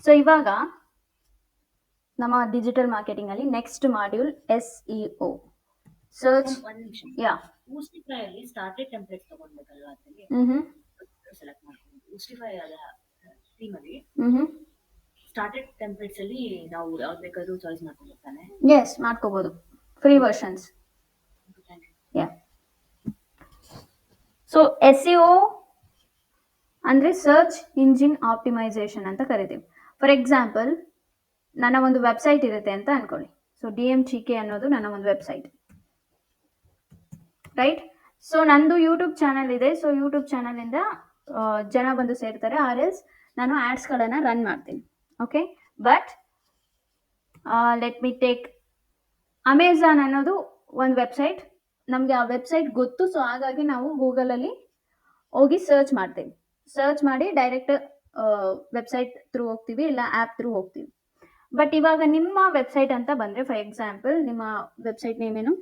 So ಇವಾಗ ನಮ್ಮ digital marketing ಅಲ್ಲಿ ನೆಕ್ಸ್ಟ್ ಮಾಡ್ಯೂಲ್ SEO, ಸರ್ಚ್. ಒಂದ್ ನಿಮಿಷ. ಯಾ. Boostify ಅಲ್ಲಿ ಸ್ಟಾರ್ಟೆಡ್ ಟೆಂಪ್ಲೇಟ್ ತಗೊಂಡ್ಬೇಕಲ್ವಾ ಅದರಲ್ಲಿ ಸೆಲೆಕ್ಟ್ ಮಾಡ್ಕೊಂಡು Boostify ಅದ ಥೀಮ್ ಅಲ್ಲಿ ಸ್ಟಾರ್ಟೆಡ್ ಟೆಂಪ್ಲೇಟ್ಸ್ ಅಲ್ಲಿ ನಾವು ಯಾವ್ದು ಬೇಕಾದ್ರೂ ಚಾಯ್ಸ್ ಮಾಡ್ಕೊಂಡು ತಾನೆ. ಎಸ್, ಮಾಡ್ಕೋಬಹುದು, ಫ್ರೀ ವರ್ಷನ್ಸ್. ಯಾ. ಸೊ SEO ಅಂದ್ರೆ ಸರ್ಚ್ ಇಂಜಿನ್ ಆಪ್ಟಿಮೈಸೇಷನ್ ಅಂತ ಕರಿತೀವಿ. ಫಾರ್ ಎಕ್ಸಾಂಪಲ್, ನನ್ನ ಒಂದು ವೆಬ್ಸೈಟ್ ಇರುತ್ತೆ ಅಂತ ಅನ್ಕೊಳ್ಳಿ. ಸೊ DMGK ಅನ್ನೋದು ನನ್ನ ಒಂದು ವೆಬ್ಸೈಟ್, ರೈಟ್? ಸೊ ನಂದು ಯೂಟ್ಯೂಬ್ ಚಾನಲ್ ಇದೆ. ಸೊ ಯೂಟ್ಯೂಬ್ ಚಾನಲ್ ಇಂದ ಜನ ಬಂದು ಸೇರ್ತಾರೆ, ಆರ್ ಎಲ್ಸ್ ನಾನು ಆಡ್ಸ್ಗಳನ್ನ ರನ್ ಮಾಡ್ತೀನಿ. Okay, but let me take Amazon ಅನ್ನೋದು ಒಂದು ವೆಬ್ಸೈಟ್. ನಮಗೆ ಆ ವೆಬ್ಸೈಟ್ ಗೊತ್ತು, ಸೊ ಹಾಗಾಗಿ ನಾವು ಗೂಗಲಲ್ಲಿ ಹೋಗಿ ಸರ್ಚ್ ಮಾಡ್ತೀವಿ. ಸರ್ಚ್ ಮಾಡಿ ಡೈರೆಕ್ಟ್ ವೆಬ್ಸೈಟ್ ಥ್ರೂ ಹೋಗ್ತೀವಿ, ಇಲ್ಲ ಆ್ಯಪ್ ಥ್ರೂ ಹೋಗ್ತೀವಿ. ಬಟ್ ಇವಾಗ ನಿಮ್ಮ ವೆಬ್ಸೈಟ್ ಅಂತ ಬಂದರೆ, ಫಾರ್ ಎಕ್ಸಾಂಪಲ್ ನಿಮ್ಮ ವೆಬ್ಸೈಟ್ ನೇಮ್ ಏನು?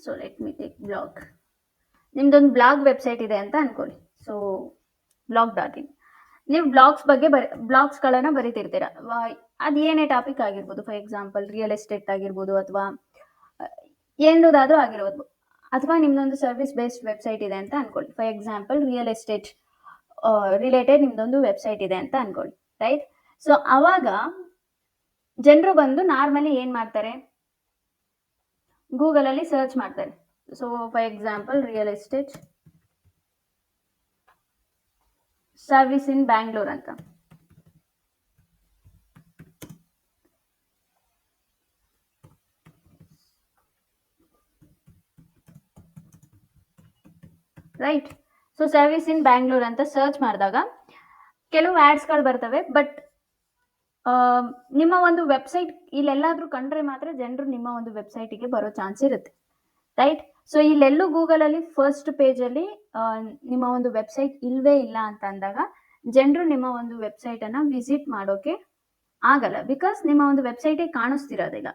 So let me take blog. ನಿಮ್ದೊಂದು ಬ್ಲಾಗ್ ವೆಬ್ಸೈಟ್ ಇದೆ ಅಂತ ಅನ್ಕೊಳ್ಳಿ. So blog.in. ನೀವು ಬ್ಲಾಗ್ಸ್ಗಳನ್ನ ಬರೀತಿರ್ತೀರ. ಅದು ಏನೇ ಟಾಪಿಕ್ ಆಗಿರ್ಬೋದು, ಫಾರ್ ಎಕ್ಸಾಂಪಲ್ ರಿಯಲ್ ಎಸ್ಟೇಟ್ ಆಗಿರ್ಬೋದು, ಅಥವಾ ಏನದಾದ್ರೂ ಆಗಿರ್ಬೋದು. ಅಥವಾ ನಿಮ್ದೊಂದು ಸರ್ವಿಸ್ ಬೇಸ್ಡ್ ವೆಬ್ಸೈಟ್ ಇದೆ ಅಂತ ಅನ್ಕೊಳ್ಳಿ. For example real estate related ನಿಮ್ದೊಂದು ವೆಬ್ಸೈಟ್ ಇದೆ ಅಂತ ಅನ್ಕೊಳ್ಳಿ, ರೈಟ್? ಸೊ ಅವಾಗ ಜನರು ಬಂದು ನಾರ್ಮಲಿ ಏನ್ ಮಾಡ್ತಾರೆ, ಗೂಗಲ್ ಅಲ್ಲಿ ಸರ್ಚ್ ಮಾಡ್ತಾರೆ. So for example real estate service in Bangalore ಅಂತ. Right? So service in Bangalore ಅಂತ ಸರ್ಚ್ ಮಾಡಿದಾಗ ಕೆಲವು ಆಡ್ಸ್ಗಳು ಬರ್ತವೆ. ಬಟ್ ನಿಮ್ಮ ಒಂದು ವೆಬ್ಸೈಟ್ ಇಲ್ಲೆಲ್ಲಾದ್ರೂ ಕಂಡ್ರೆ ಮಾತ್ರ ಜನರು ನಿಮ್ಮ ಒಂದು ವೆಬ್ಸೈಟಿಗೆ ಬರೋ ಚಾನ್ಸ್ ಇರುತ್ತೆ, ರೈಟ್? ಸೊ ಇಲ್ಲೆಲ್ಲೂ ಗೂಗಲಲ್ಲಿ ಫಸ್ಟ್ ಪೇಜಲ್ಲಿ ನಿಮ್ಮ ಒಂದು ವೆಬ್ಸೈಟ್ ಇಲ್ವೇ ಇಲ್ಲ ಅಂತ ಅಂದಾಗ ಜನರು ನಿಮ್ಮ ಒಂದು ವೆಬ್ಸೈಟನ್ನು ವಿಸಿಟ್ ಮಾಡೋಕೆ ಆಗಲ್ಲ, ಬಿಕಾಸ್ ನಿಮ್ಮ ಒಂದು ವೆಬ್ಸೈಟೇ ಕಾಣಿಸ್ತಿರೋದಿಲ್ಲ,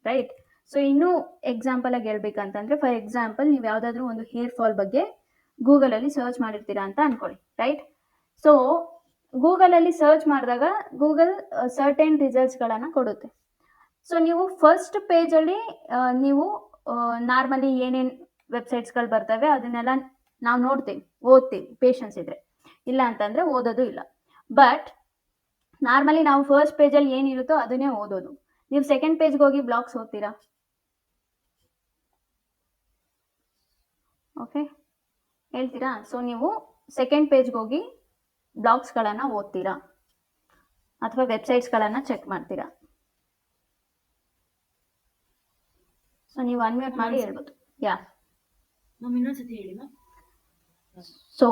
ರೈಟ್? ಸೊ ಇನ್ನೂ ಎಕ್ಸಾಂಪಲ್ ಆಗಿ ಹೇಳ್ಬೇಕಂತಂದ್ರೆ, ಫಾರ್ ಎಕ್ಸಾಂಪಲ್ ನೀವು ಯಾವುದಾದ್ರೂ ಒಂದು ಹೇರ್ ಫಾಲ್ ಬಗ್ಗೆ ಗೂಗಲಲ್ಲಿ ಸರ್ಚ್ ಮಾಡಿರ್ತೀರಾ ಅಂತ ಅನ್ಕೊಳ್ಳಿ, ರೈಟ್? ಸೊ ಗೂಗಲಲ್ಲಿ ಸರ್ಚ್ ಮಾಡಿದಾಗ ಗೂಗಲ್ ಸರ್ಟೆನ್ ರಿಸಲ್ಟ್ಸ್ಗಳನ್ನು ಕೊಡುತ್ತೆ. ಸೊ ನೀವು ಫಸ್ಟ್ ಪೇಜಲ್ಲಿ ನೀವು ನಾರ್ಮಲಿ ಏನೇನು ವೆಬ್ಸೈಟ್ಸ್ಗಳು ಬರ್ತವೆ ಅದನ್ನೆಲ್ಲ ನಾವು ನೋಡ್ತೀವಿ, ಓದ್ತೀವಿ, ಪೇಷನ್ಸ್ ಇದ್ರೆ. ಇಲ್ಲ ಅಂತಂದರೆ ಓದೋದು ಇಲ್ಲ. ಬಟ್ ನಾರ್ಮಲಿ ನಾವು ಫಸ್ಟ್ ಪೇಜಲ್ಲಿ ಏನಿರುತ್ತೋ ಅದನ್ನೇ ಓದೋದು. ನೀವು ಸೆಕೆಂಡ್ ಪೇಜ್ಗೆ ಹೋಗಿ ಬ್ಲಾಗ್ಸ್ ಓದ್ತೀರಾ? ಓಕೆ, ಹೇಳ್ತೀರಾ? ಸೊ ನೀವು ಸೆಕೆಂಡ್ ಪೇಜ್ಗೆ ಹೋಗಿ ಬ್ಲಾಗ್ಸ್ಗಳನ್ನು ಓದ್ತೀರಾ ಅಥವಾ ವೆಬ್ಸೈಟ್ಸ್ಗಳನ್ನು ಚೆಕ್ ಮಾಡ್ತೀರಾ? ಸೊ ನೀವು ಅನ್ಮ್ಯೂಟ್ ಮಾಡಿ ಹೇಳ್ಬೋದು. ಯಾ, ಇನ್ನೊಂದ್ಸತಿ ಹೇಳಿ ಮ್ಯಾಮ್. ಸೊ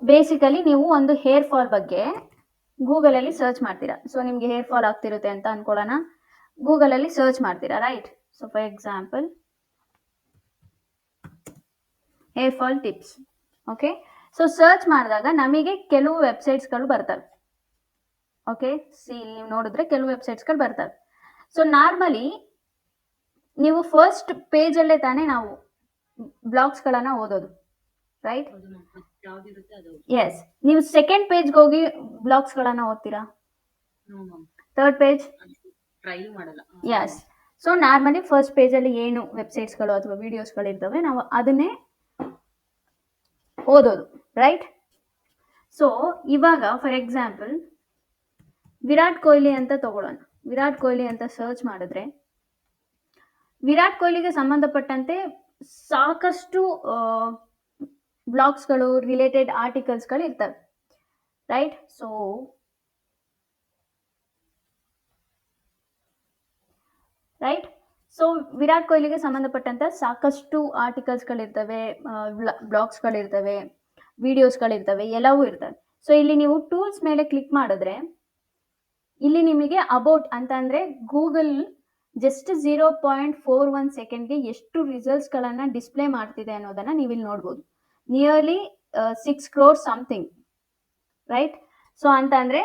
ಬೇಸಿಕಲಿ ನೀವು ಒಂದು ಹೇರ್ ಫಾಲ್ ಬಗ್ಗೆ ಗೂಗಲಲ್ಲಿ ಸರ್ಚ್ ಮಾಡ್ತೀರಾ. ಸೊ ನಿಮಗೆ ಹೇರ್ ಫಾಲ್ ಆಗ್ತಿರುತ್ತೆ ಅಂತ ಅನ್ಕೊಳ್ಳೋಣ, ಗೂಗಲಲ್ಲಿ ಸರ್ಚ್ ಮಾಡ್ತೀರಾ, right? So for example hair fall tips. Okay, so search ಮಾಡಿದಾಗ ನಮಗೆ ಕೆಲವು ವೆಬ್ಸೈಟ್ಸ್ಗಳು ಬರ್ತವೆ. ಓಕೆ, ನೀವು ನೋಡಿದ್ರೆ ಕೆಲವು ವೆಬ್ಸೈಟ್ಸ್ಗಳು ಬರ್ತವೆ. ಸೊ ನಾರ್ಮಲಿ ನೀವು ಫಸ್ಟ್ ಪೇಜಲ್ಲೇ ತಾನೇ ನಾವು ಬ್ಲಾಗ್ಸ್ಗಳನ್ನು ಓದೋದು, ರೈಟ್? ಎಸ್. ನೀವು ಸೆಕೆಂಡ್ ಪೇಜ್ಗೆ ಹೋಗಿ ಬ್ಲಾಗ್ಸ್ಗಳನ್ನು ಓದ್ತೀರಾ? ಥರ್ಡ್ ಪೇಜ್ ಟ್ರೈ ಮಾಡಲ್ಲ. ಎಸ್. ಸೊ ನಾರ್ಮಲಿ ಫಸ್ಟ್ ಪೇಜಲ್ಲಿ ಏನು ವೆಬ್ಸೈಟ್ಸ್ಗಳು ಅಥವಾ ವಿಡಿಯೋಸ್ಗಳು ಇರ್ತವೆ ನಾವು ಅದನ್ನೇ ಓದೋದು, ರೈಟ್? ಸೊ ಇವಾಗ ಫಾರ್ ಎಕ್ಸಾಂಪಲ್ ವಿರಾಟ್ ಕೊಹ್ಲಿ ಅಂತ ತಗೊಳ್ಳೋಣ. ವಿರಾಟ್ ಕೊಹ್ಲಿ ಅಂತ ಸರ್ಚ್ ಮಾಡಿದ್ರೆ ವಿರಾಟ್ ಕೊಹ್ಲಿಗೆ ಸಂಬಂಧಪಟ್ಟಂತೆ ಸಾಕಷ್ಟು ಬ್ಲಾಗ್ಸ್ಗಳು, ರಿಲೇಟೆಡ್ ಆರ್ಟಿಕಲ್ಸ್ಗಳು ಇರ್ತವೆ, ರೈಟ್? ಸೊ ವಿರಾಟ್ ಕೊಹ್ಲಿಗೆ ಸಂಬಂಧಪಟ್ಟಂತ ಸಾಕಷ್ಟು ಆರ್ಟಿಕಲ್ಸ್ಗಳಿರ್ತವೆ, ಬ್ಲಾಗ್ಸ್ಗಳಿರ್ತವೆ, ವಿಡಿಯೋಸ್ಗಳಿರ್ತವೆ, ಎಲ್ಲವೂ ಇರ್ತವೆ. ಸೊ ಇಲ್ಲಿ ನೀವು ಟೂಲ್ಸ್ ಮೇಲೆ ಕ್ಲಿಕ್ ಮಾಡಿದ್ರೆ ಇಲ್ಲಿ ನಿಮಗೆ ಅಬೌಟ್ ಅಂತ ಅಂದರೆ ಗೂಗಲ್ ಜಸ್ಟ್ 0.41 ಸೆಕೆಂಡ್ಗೆ ಎಷ್ಟು ರಿಸಲ್ಟ್ಸ್ಗಳನ್ನು ಡಿಸ್ಪ್ಲೇ ಮಾಡ್ತಿದೆ ಅನ್ನೋದನ್ನು ನೀವು ಇಲ್ಲಿ ನೋಡ್ಬೋದು. Nearly 6 crores something, right? So ಅಂತ ಅಂದರೆ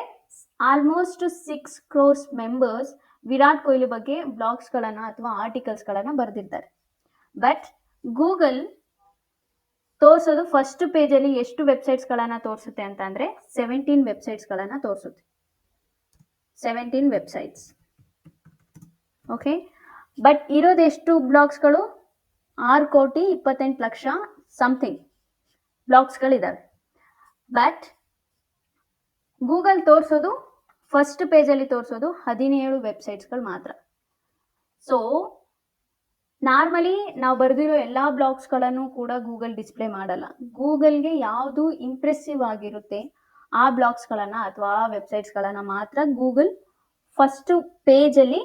almost 6 crores members Virat Kohli ಬಗ್ಗೆ ಬ್ಲಾಗ್ಸ್ಗಳನ್ನು ಅಥವಾ ಆರ್ಟಿಕಲ್ಸ್ಗಳನ್ನು ಬರೆದಿರ್ತಾರೆ. ಬಟ್ ಗೂಗಲ್ ತೋರಿಸೋದು ಫಸ್ಟ್ ಪೇಜಲ್ಲಿ ಎಷ್ಟು ವೆಬ್ಸೈಟ್ಸ್ಗಳನ್ನು ತೋರಿಸುತ್ತೆ ಅಂತ ಅಂದರೆ 17 ವೆಬ್ಸೈಟ್ಸ್ಗಳನ್ನು ತೋರಿಸುತ್ತೆ. 17 ವೆಬ್ಸೈಟ್ಸ್. ಓಕೆ, ಬಟ್ ಇರೋದೆಷ್ಟು ಬ್ಲಾಗ್ಸ್ಗಳು? 6,28,00,000 ಸಮಥಿಂಗ್ ಬ್ಲಾಗ್ಸ್ಗಳಿದ್ದಾವೆ. ಬಟ್ ಗೂಗಲ್ ತೋರಿಸೋದು ಫಸ್ಟ್ ಪೇಜಲ್ಲಿ ತೋರಿಸೋದು 17 ವೆಬ್ಸೈಟ್ಸ್ಗಳು ಮಾತ್ರ. ಸೊ ನಾರ್ಮಲಿ ನಾವು ಬರೆದಿರೋ ಎಲ್ಲ ಬ್ಲಾಗ್ಸ್ಗಳನ್ನು ಕೂಡ ಗೂಗಲ್ ಡಿಸ್ಪ್ಲೇ ಮಾಡಲ್ಲ. ಗೂಗಲ್ಗೆ ಯಾವುದು ಇಂಪ್ರೆಸಿವ್ ಆಗಿರುತ್ತೆ ಆ ಬ್ಲಾಗ್ಸ್ಗಳನ್ನು ಅಥವಾ ಆ ವೆಬ್ಸೈಟ್ಸ್ಗಳನ್ನು ಮಾತ್ರ ಗೂಗಲ್ ಫಸ್ಟ್ ಪೇಜಲ್ಲಿ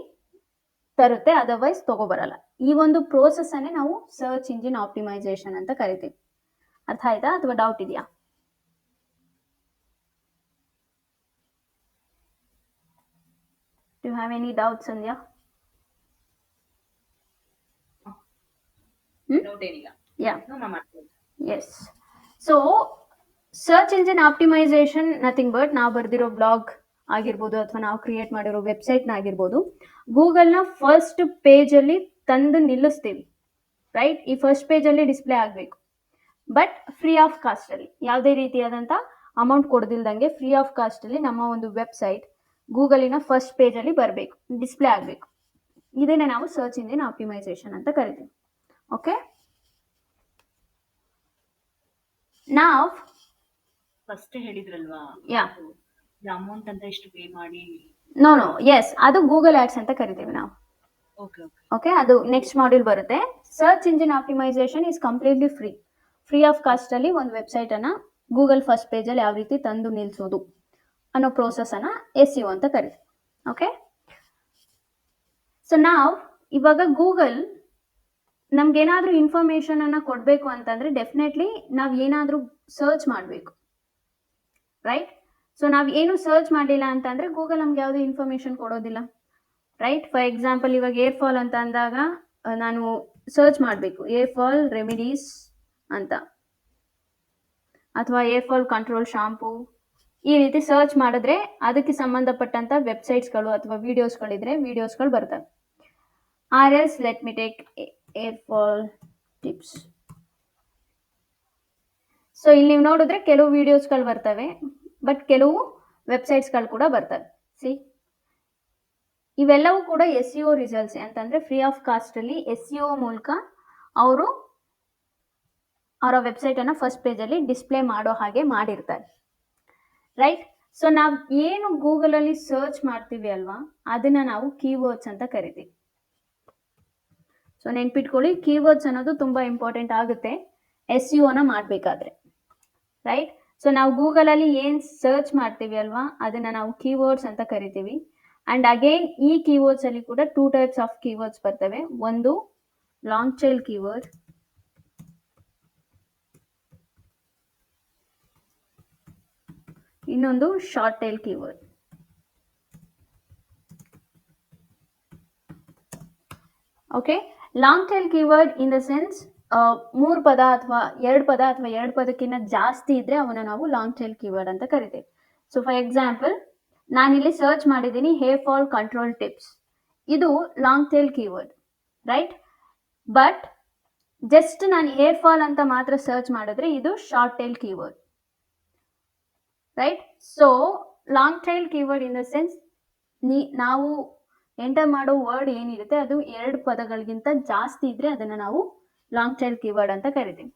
ತರುತ್ತೆ, ಅದರ್ವೈಸ್ ತಗೋಬರಲ್ಲ. ಈ ಒಂದು ಪ್ರೋಸೆಸ್ಸನ್ನೇ ನಾವು ಸರ್ಚ್ ಇಂಜಿನ್ ಆಪ್ಟಿಮೈಸೇಷನ್ ಅಂತ ಕರಿತೀವಿ. ಅರ್ಥ ಆಯ್ತಾ ಅಥವಾ ಡೌಟ್ ಇದೆಯಾ? Do you have any doubts, Sandhya? Doubt ಏನಿಲ್ಲ. Yeah. ನಾ ಮಾಡ್ತೀನಿ. Yes. So search engine optimisation nothing but ನಾವು ಬರೆದಿರೋ ಬ್ಲಾಗ್ ಆಗಿರ್ಬೋದು ಅಥವಾ ನಾವು ಕ್ರಿಯೇಟ್ ಮಾಡಿರೋ ವೆಬ್ಸೈಟ್ನ ಆಗಿರ್ಬೋದು, ಗೂಗಲ್ನ ಫಸ್ಟ್ ಪೇಜಲ್ಲಿ ತಂದು ನಿಲ್ಲಿಸ್ತೀವಿ. ರೈಟ್, ಈ ಫಸ್ಟ್ ಪೇಜಲ್ಲಿ ಡಿಸ್ಪ್ಲೇ ಆಗಬೇಕು. ಬಟ್ ಫ್ರೀ ಆಫ್ ಕಾಸ್ಟಲ್ಲಿ, ಯಾವುದೇ ರೀತಿಯಾದಂಥ ಅಮೌಂಟ್ ಕೊಡದಿಲ್ದಂಗೆ ಫ್ರೀ ಆಫ್ ಕಾಸ್ಟಲ್ಲಿ ನಮ್ಮ ಒಂದು ವೆಬ್ಸೈಟ್ ಗೂಗಲಿನ ಫಸ್ಟ್ ಪೇಜಲ್ಲಿ ಬರಬೇಕು, ಡಿಸ್ಪ್ಲೇ ಆಗಬೇಕು. ಇದನ್ನೇ ನಾವು ಸರ್ಚ್ ಇಂಜಿನ್ ಆಪ್ಟಿಮೈಸೇಷನ್ ಅಂತ ಕರಿತೀವಿ. ಓಕೆ, ನಾವು ಫಸ್ಟ್ ಹೇಳಿದ್ರಲ್ವಾ, Yeah. ಅಮೌಂಟ್ ಅಂತ ಎಷ್ಟು ಪೇ ಮಾಡಿ? ನೋ ಎಸ್, ಅದು ಗೂಗಲ್ ಆಡ್ಸ್ ಅಂತ ಕರಿತೀವಿ ನಾವು. ಓಕೆ ಓಕೆ ಓಕೆ, ಅದು ನೆಕ್ಸ್ಟ್ ಮಾಡ್ಯೂಲ್ ಬರುತ್ತೆ. Search engine optimisation is completely free of ಕಾಸ್ಟಲ್ಲಿ ಒಂದು ವೆಬ್ಸೈಟನ್ನು ಗೂಗಲ್ ಫಸ್ಟ್ ಪೇಜಲ್ಲಿ ಯಾವ ರೀತಿ ತಂದು ನಿಲ್ಲಿಸೋದು ಅನ್ನೋ ಪ್ರೋಸೆಸ್ಸನ್ನು SEO ಅಂತ ಕರಿತೀವಿ. ಓಕೆ, ಸೊ ನಾವು ಇವಾಗ ಗೂಗಲ್ ನಮ್ಗೇನಾದರೂ ಇನ್ಫಾರ್ಮೇಷನನ್ನು ಕೊಡಬೇಕು ಅಂತಂದರೆ ಡೆಫಿನೆಟ್ಲಿ ನಾವು ಏನಾದರೂ ಸರ್ಚ್ ಮಾಡಬೇಕು. ರೈಟ್, ಸೊ ನಾವು ಏನು ಸರ್ಚ್ ಮಾಡಲಿಲ್ಲ ಅಂತಂದರೆ ಗೂಗಲ್ ನಮ್ಗೆ ಯಾವುದೇ ಇನ್ಫಾರ್ಮೇಷನ್ ಕೊಡೋದಿಲ್ಲ. ರೈಟ್, ಫಾರ್ ಎಕ್ಸಾಂಪಲ್ ಇವಾಗ ಏರ್ ಫಾಲ್ ಅಂತ ಅಂದಾಗ ನಾನು ಸರ್ಚ್ ಮಾಡಬೇಕು ಏರ್ ಫಾಲ್ ರೆಮಿಡೀಸ್ ಅಂತ, ಅಥವಾ ಏರ್ ಫಾಲ್ ಕಂಟ್ರೋಲ್ ಶಾಂಪೂ, ಈ ರೀತಿ ಸರ್ಚ್ ಮಾಡಿದ್ರೆ ಅದಕ್ಕೆ ಸಂಬಂಧಪಟ್ಟಂಥ ವೆಬ್ಸೈಟ್ಸ್ಗಳು ಅಥವಾ ವಿಡಿಯೋಸ್ಗಳಿದ್ರೆ ವಿಡಿಯೋಸ್ಗಳು ಬರ್ತವೆ. Or else let me take hair fall tips. So ಇಲ್ಲಿ ನೀವು ನೋಡಿದ್ರೆ ಕೆಲವು ವಿಡಿಯೋಸ್ಗಳು ಬರ್ತವೆ, ಬಟ್ ಕೆಲವು ವೆಬ್ಸೈಟ್ಸ್ಗಳು ಕೂಡ ಬರ್ತವೆ. ಸಿ, ಇವೆಲ್ಲವೂ ಕೂಡ SEO ರಿಸಲ್ಟ್ಸ್ ಅಂತಂದರೆ ಫ್ರೀ ಆಫ್ ಕಾಸ್ಟಲ್ಲಿ SEO ಮೂಲಕ ಅವರು ಅವರ ವೆಬ್ಸೈಟನ್ನು ಫಸ್ಟ್ ಪೇಜಲ್ಲಿ ಡಿಸ್ಪ್ಲೇ ಮಾಡೋ ಹಾಗೆ ಮಾಡಿರ್ತಾರೆ. ರೈಟ್, ಸೊ ನಾವು ಏನು ಗೂಗಲಲ್ಲಿ ಸರ್ಚ್ ಮಾಡ್ತೀವಿ ಅಲ್ವಾ, ಅದನ್ನು ನಾವು ಕೀವರ್ಡ್ಸ್ ಅಂತ ಕರಿತೀವಿ. ಸೊ ನೆನ್ಪಿಟ್ಕೊಳ್ಳಿ, ಕೀವರ್ಡ್ಸ್ ಅನ್ನೋದು ತುಂಬ ಇಂಪಾರ್ಟೆಂಟ್ ಆಗುತ್ತೆ SEOನ ಮಾಡಬೇಕಾದ್ರೆ. ರೈಟ್, ಸೊ ನಾವು ಗೂಗಲಲ್ಲಿ ಏನು ಸರ್ಚ್ ಮಾಡ್ತೀವಿ ಅಲ್ವಾ, ಅದನ್ನು ನಾವು ಕೀವರ್ಡ್ಸ್ ಅಂತ ಕರಿತೀವಿ. ಆ್ಯಂಡ್ ಅಗೇನ್ ಈ ಕೀವರ್ಡ್ಸಲ್ಲಿ ಕೂಡ 2 ಟೈಪ್ಸ್ ಆಫ್ ಕೀವರ್ಡ್ಸ್ ಬರ್ತವೆ. ಒಂದು ಲಾಂಗ್ ಟೈಲ್ ಕೀವರ್ಡ್, ಇನ್ನೊಂದು short tail keyword. Okay, long tail keyword in the sense 3 ಪದ ಅಥವಾ 2 ಪದ ಅಥವಾ 2 ಪದಕ್ಕಿಂತ ಜಾಸ್ತಿ ಇದ್ರೆ ಅವನ್ನ ನಾವು ಲಾಂಗ್ ಟೈಲ್ ಕೀವರ್ಡ್ ಅಂತ ಕರಿತೀವಿ. ಸೊ ಫಾರ್ ಎಕ್ಸಾಂಪಲ್ ನಾನಿಲ್ಲಿ ಸರ್ಚ್ ಮಾಡಿದ್ದೀನಿ ಹೇರ್ ಫಾಲ್ ಕಂಟ್ರೋಲ್ ಟಿಪ್ಸ್, ಇದು long tail keyword. Right, but just ನಾನು ಹೇರ್ ಫಾಲ್ ಅಂತ ಮಾತ್ರ ಸರ್ಚ್ ಮಾಡಿದ್ರೆ ಇದು short tail keyword. Right, so long tail keyword in the sense ನಾವು ಎಂಟರ್ ಮಾಡೋ ವರ್ಡ್ ಏನಿರುತ್ತೆ ಅದು 2 ಪದಗಳಿಗಿಂತ ಜಾಸ್ತಿ ಇದ್ರೆ ಅದನ್ನು ನಾವು ಲಾಂಗ್ ಟೈಲ್ ಕೀವರ್ಡ್ ಅಂತ ಕರಿತೀವಿ.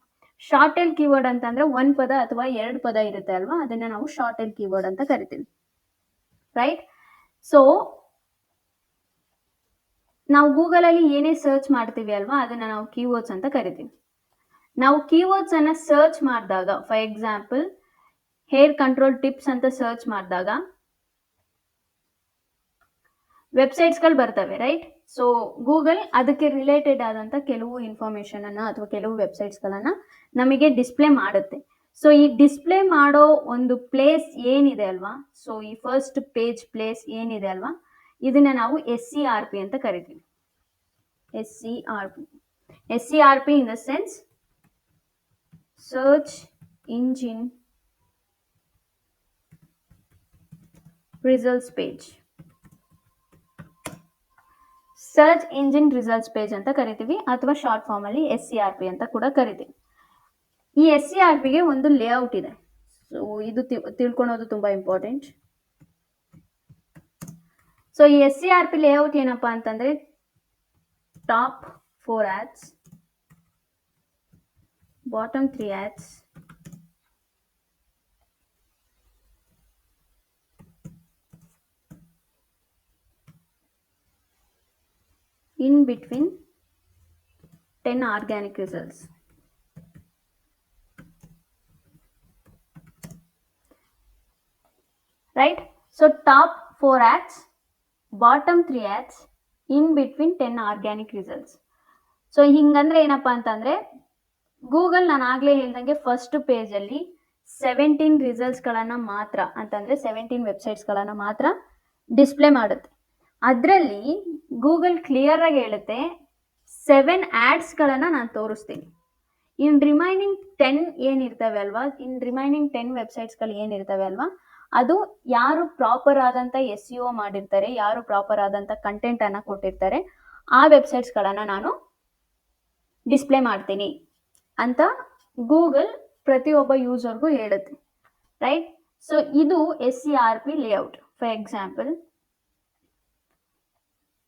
ಶಾರ್ಟ್ ಟೈಲ್ ಕೀವರ್ಡ್ ಅಂತಂದ್ರೆ 1 ಪದ ಅಥವಾ 2 ಪದ ಇರುತ್ತೆ ಅಲ್ವಾ, ಅದನ್ನ ನಾವು ಶಾರ್ಟ್ ಟೈಲ್ ಕೀವರ್ಡ್ ಅಂತ ಕರಿತೀವಿ. ರೈಟ್, ಸೊ ನಾವು ಗೂಗಲಲ್ಲಿ ಏನೇ ಸರ್ಚ್ ಮಾಡ್ತೀವಿ ಅಲ್ವಾ, ಅದನ್ನ ನಾವು ಕೀವರ್ಡ್ಸ್ ಅಂತ ಕರಿತೀವಿ. ನಾವು ಕೀವರ್ಡ್ಸ್ ಅನ್ನ ಸರ್ಚ್ ಮಾಡಿದಾಗ, for example hair control tips ಅಂತ ಸರ್ಚ್ ಮಾಡಿದಾಗ ವೆಬ್ಸೈಟ್ಸ್ಗಳು ಬರ್ತವೆ. ರೈಟ್, ಸೊ ಗೂಗಲ್ ಅದಕ್ಕೆ ರಿಲೇಟೆಡ್ ಆದಂಥ ಕೆಲವು ಇನ್ಫಾರ್ಮೇಷನನ್ನು ಅಥವಾ ಕೆಲವು ವೆಬ್ಸೈಟ್ಸ್ಗಳನ್ನು ನಮಗೆ ಡಿಸ್ಪ್ಲೇ ಮಾಡುತ್ತೆ. ಸೊ ಈ ಡಿಸ್ಪ್ಲೇ ಮಾಡೋ ಒಂದು ಪ್ಲೇಸ್ ಏನಿದೆ ಅಲ್ವಾ, ಸೊ ಈ ಫಸ್ಟ್ ಪೇಜ್ ಪ್ಲೇಸ್ ಏನಿದೆ ಅಲ್ವಾ, ಇದನ್ನು ನಾವು SERP ಅಂತ ಕರಿತೀವಿ. SERP in the sense search engine results page. Search engine results page ಅಂತ ಕರಿತೀವಿ, ಅಥವಾ ಶಾರ್ಟ್ ಫಾರ್ಮ್ ಅಲ್ಲಿ SERP ಅಂತ ಕೂಡ ಕರಿತೀವಿ. ಈ SCRPಗೆ ಒಂದು ಲೇಔಟ್ ಇದೆ. ಸೊ ಇದು ತಿಳ್ಕೊಳೋದು ತುಂಬ ಇಂಪಾರ್ಟೆಂಟ್. ಸೊ ಈ SCRP ಲೇಔಟ್ ಏನಪ್ಪ ಅಂತಂದರೆ top 4 ads, bottom 3 ads, in between 10 organic results. Right? So top 4 ads, bottom 3 ads, in between 10 organic results. So ಹಿಂಗಂದ್ರೆ ಏನಪ್ಪ ಅಂತಂದರೆ ಗೂಗಲ್ ನಾನು ಆಗಲೇ ಹೇಳ್ದಂಗೆ ಫಸ್ಟ್ ಪೇಜಲ್ಲಿ 17 ರಿಸಲ್ಟ್ಸ್ಗಳನ್ನು ಮಾತ್ರ ಅಂತಂದರೆ 17 ವೆಬ್ಸೈಟ್ಸ್ಗಳನ್ನು ಮಾತ್ರ ಡಿಸ್ಪ್ಲೇ ಮಾಡುತ್ತೆ. ಅದರಲ್ಲಿ ಗೂಗಲ್ ಕ್ಲಿಯರಾಗಿ ಹೇಳುತ್ತೆ 7 ಆ್ಯಡ್ಸ್ಗಳನ್ನು ನಾನು ತೋರಿಸ್ತೀನಿ. ಇನ್ ರಿಮೈನಿಂಗ್ 10 ಏನಿರ್ತವೆ ಅಲ್ವಾ, ಇನ್ ರಿಮೈನಿಂಗ್ 10 ವೆಬ್ಸೈಟ್ಸ್ಗಳು ಏನಿರ್ತವೆ ಅಲ್ವಾ, ಅದು ಯಾರು ಪ್ರಾಪರ್ ಆದಂಥ SEO ಮಾಡಿರ್ತಾರೆ, ಯಾರು ಪ್ರಾಪರ್ ಆದಂಥ ಕಂಟೆಂಟನ್ನು ಕೊಟ್ಟಿರ್ತಾರೆ, ಆ ವೆಬ್ಸೈಟ್ಸ್ಗಳನ್ನು ನಾನು ಡಿಸ್ಪ್ಲೇ ಮಾಡ್ತೀನಿ ಅಂತ ಗೂಗಲ್ ಪ್ರತಿಯೊಬ್ಬ ಯೂಸರ್ಗೂ ಹೇಳುತ್ತೆ. ರೈಟ್? ಸೊ ಇದು SCRP ಲೇಔಟ್. ಫಾರ್ ಎಕ್ಸಾಂಪಲ್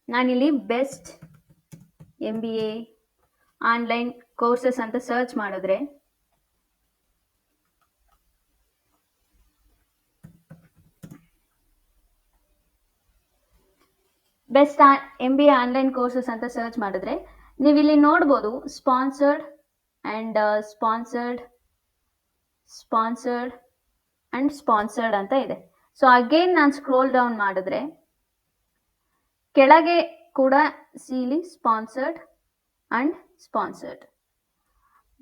ನಾನಿಲ್ಲಿ ಬೆಸ್ಟ್ MBA ಆನ್ಲೈನ್ ಕೋರ್ಸಸ್ ಅಂತ ಸರ್ಚ್ ಮಾಡಿದ್ರೆ ಬೆಸ್ಟ್ MBA ಆನ್ಲೈನ್ ಕೋರ್ಸಸ್ ಅಂತ ಸರ್ಚ್ ಮಾಡಿದ್ರೆ ನೀವು ಇಲ್ಲಿ ನೋಡ್ಬೋದು ಸ್ಪಾನ್ಸರ್ಡ್ ಆ್ಯಂಡ್ ಸ್ಪಾನ್ಸರ್ಡ್ ಅಂತ ಇದೆ. ಸೊ ಅಗೇನ್ ನಾನು ಸ್ಕ್ರೋಲ್ ಡೌನ್ ಮಾಡಿದ್ರೆ ಕೆಳಗೆ ಕೂಡ ಇಲ್ಲಿ sponsored and sponsored.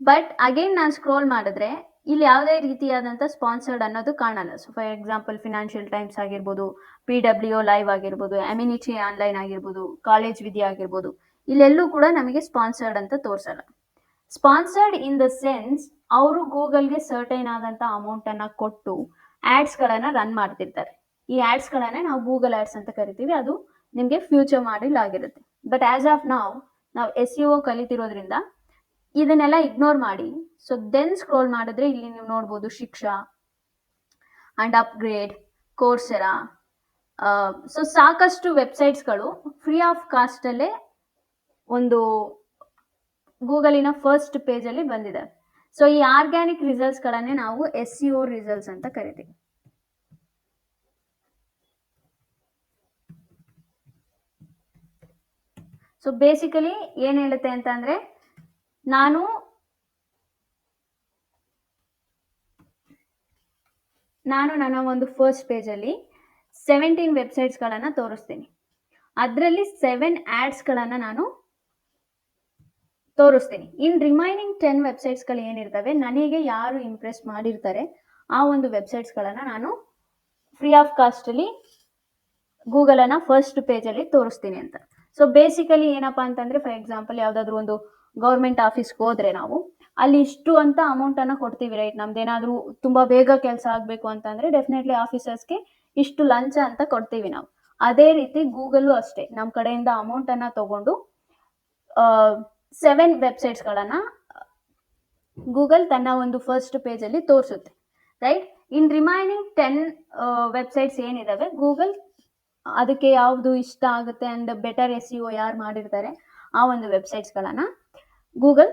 But again ನಾನು ಸ್ಕ್ರೋಲ್ ಮಾಡಿದ್ರೆ ಇಲ್ಲಿ ಯಾವುದೇ ರೀತಿಯಾದಂಥ ಸ್ಪಾನ್ಸರ್ಡ್ ಅನ್ನೋದು ಕಾಣಲ್ಲ. So for example financial times ಆಗಿರ್ಬೋದು, PWO ಲೈವ್ ಆಗಿರ್ಬೋದು, ಅಮ್ಯುನಿಟಿ ಆನ್ಲೈನ್ ಆಗಿರ್ಬೋದು, ಕಾಲೇಜ್ ವಿದ್ಯೆ ಆಗಿರ್ಬೋದು, ಇಲ್ಲೆಲ್ಲೂ ಕೂಡ ನಮಗೆ ಸ್ಪಾನ್ಸರ್ಡ್ ಅಂತ ತೋರಿಸಲ್ಲ. ಸ್ಪಾನ್ಸರ್ಡ್ ಇನ್ ದ ಸೆನ್ಸ್ ಅವರು ಗೂಗಲ್ಗೆ ಸರ್ಟೈನ್ ಆದಂಥ ಅಮೌಂಟನ್ನು ಕೊಟ್ಟು ಆ್ಯಡ್ಸ್ಗಳನ್ನು ರನ್ ಮಾಡ್ತಿರ್ತಾರೆ. ಈ ಆ್ಯಡ್ಸ್ಗಳನ್ನೇ ನಾವು ಗೂಗಲ್ ಆ್ಯಡ್ಸ್ ಅಂತ ಕರಿತೀವಿ. ಅದು ನಿಮಗೆ ಫ್ಯೂಚರ್ ಮಾಡಿಲ್ ಆಗಿರುತ್ತೆ. ಬಟ್ ಆ್ಯಸ್ ಆಫ್ ನಾವು SEO ಕಲಿತಿರೋದ್ರಿಂದ ಇದನ್ನೆಲ್ಲ ಇಗ್ನೋರ್ ಮಾಡಿ ಸೊ ದೆನ್ ಸ್ಕ್ರೋಲ್ ಮಾಡಿದ್ರೆ ಇಲ್ಲಿ ನೀವು ನೋಡ್ಬೋದು ಶಿಕ್ಷಾ ಆ್ಯಂಡ್ ಅಪ್ಗ್ರೇಡ್, ಕೋರ್ಸೆರಾ, ಸೊ ಸಾಕಷ್ಟು ವೆಬ್ಸೈಟ್ಸ್ಗಳು ಫ್ರೀ ಆಫ್ ಕಾಸ್ಟಲ್ಲೇ ಒಂದು ಗೂಗಲಿನ ಫಸ್ಟ್ ಪೇಜಲ್ಲಿ ಬಂದಿದೆ. ಸೊ ಈ ಆರ್ಗ್ಯಾನಿಕ್ ರಿಸಲ್ಟ್ಸ್ಗಳನ್ನೇ ನಾವು SEO ರಿಸಲ್ಟ್ಸ್ ಅಂತ ಕರಿತೀವಿ. ಸೊ ಬೇಸಿಕಲಿ ಏನು ಹೇಳುತ್ತೆ ಅಂತ ಅಂದರೆ ನಾನು ನನ್ನ ಒಂದು ಫಸ್ಟ್ ಪೇಜಲ್ಲಿ 17 ವೆಬ್ಸೈಟ್ಸ್ಗಳನ್ನು ತೋರಿಸ್ತೀನಿ. ಅದರಲ್ಲಿ 7 ಆ್ಯಡ್ಸ್ಗಳನ್ನು ನಾನು ತೋರಿಸ್ತೀನಿ. ಇನ್ ರಿಮೈನಿಂಗ್ 10 ವೆಬ್ಸೈಟ್ಸ್ಗಳು ಏನಿರ್ತವೆ, ನನಗೆ ಯಾರು ಇಂಪ್ರೆಸ್ ಮಾಡಿರ್ತಾರೆ ಆ ಒಂದು ವೆಬ್ಸೈಟ್ಸ್ಗಳನ್ನು ನಾನು ಫ್ರೀ ಆಫ್ ಕಾಸ್ಟಲ್ಲಿ ಗೂಗಲನ್ನು ಫಸ್ಟ್ ಪೇಜಲ್ಲಿ ತೋರಿಸ್ತೀನಿ ಅಂತ. ಸೊ ಬೇಸಿಕಲಿ ಏನಪ್ಪ ಅಂತಂದರೆ ಫಾರ್ ಎಕ್ಸಾಂಪಲ್ ಯಾವುದಾದ್ರೂ ಒಂದು ಗೌರ್ಮೆಂಟ್ ಆಫೀಸ್ಗೆ ಹೋದರೆ ನಾವು ಅಲ್ಲಿ ಇಷ್ಟು ಅಂತ ಅಮೌಂಟನ್ನು ಕೊಡ್ತೀವಿ. ರೈಟ್? ನಮ್ದೇನಾದರೂ ತುಂಬ ಬೇಗ ಕೆಲಸ ಆಗಬೇಕು ಅಂತಂದರೆ ಡೆಫಿನೆಟ್ಲಿ ಆಫೀಸರ್ಸ್ಗೆ ಇಷ್ಟು ಲಂಚ ಅಂತ ಕೊಡ್ತೀವಿ ನಾವು. ಅದೇ ರೀತಿ ಗೂಗಲ್ಲು ಅಷ್ಟೇ ನಮ್ಮ ಕಡೆಯಿಂದ ಅಮೌಂಟನ್ನು ತಗೊಂಡು 7 ವೆಬ್ಸೈಟ್ಸ್ಗಳನ್ನು ಗೂಗಲ್ ತನ್ನ ಒಂದು ಫಸ್ಟ್ ಪೇಜಲ್ಲಿ ತೋರಿಸುತ್ತೆ. ರೈಟ್? ಇನ್ ರಿಮೈನಿಂಗ್ 10 ವೆಬ್ಸೈಟ್ಸ್ ಏನಿದಾವೆ ಗೂಗಲ್ ಅದಕ್ಕೆ ಯಾವುದು ಇಷ್ಟ ಆಗುತ್ತೆ ಆ್ಯಂಡ್ ಬೆಟರ್ SEO ಯಾರು ಮಾಡಿರ್ತಾರೆ ಆ ಒಂದು ವೆಬ್ಸೈಟ್ಸ್ಗಳನ್ನು ಗೂಗಲ್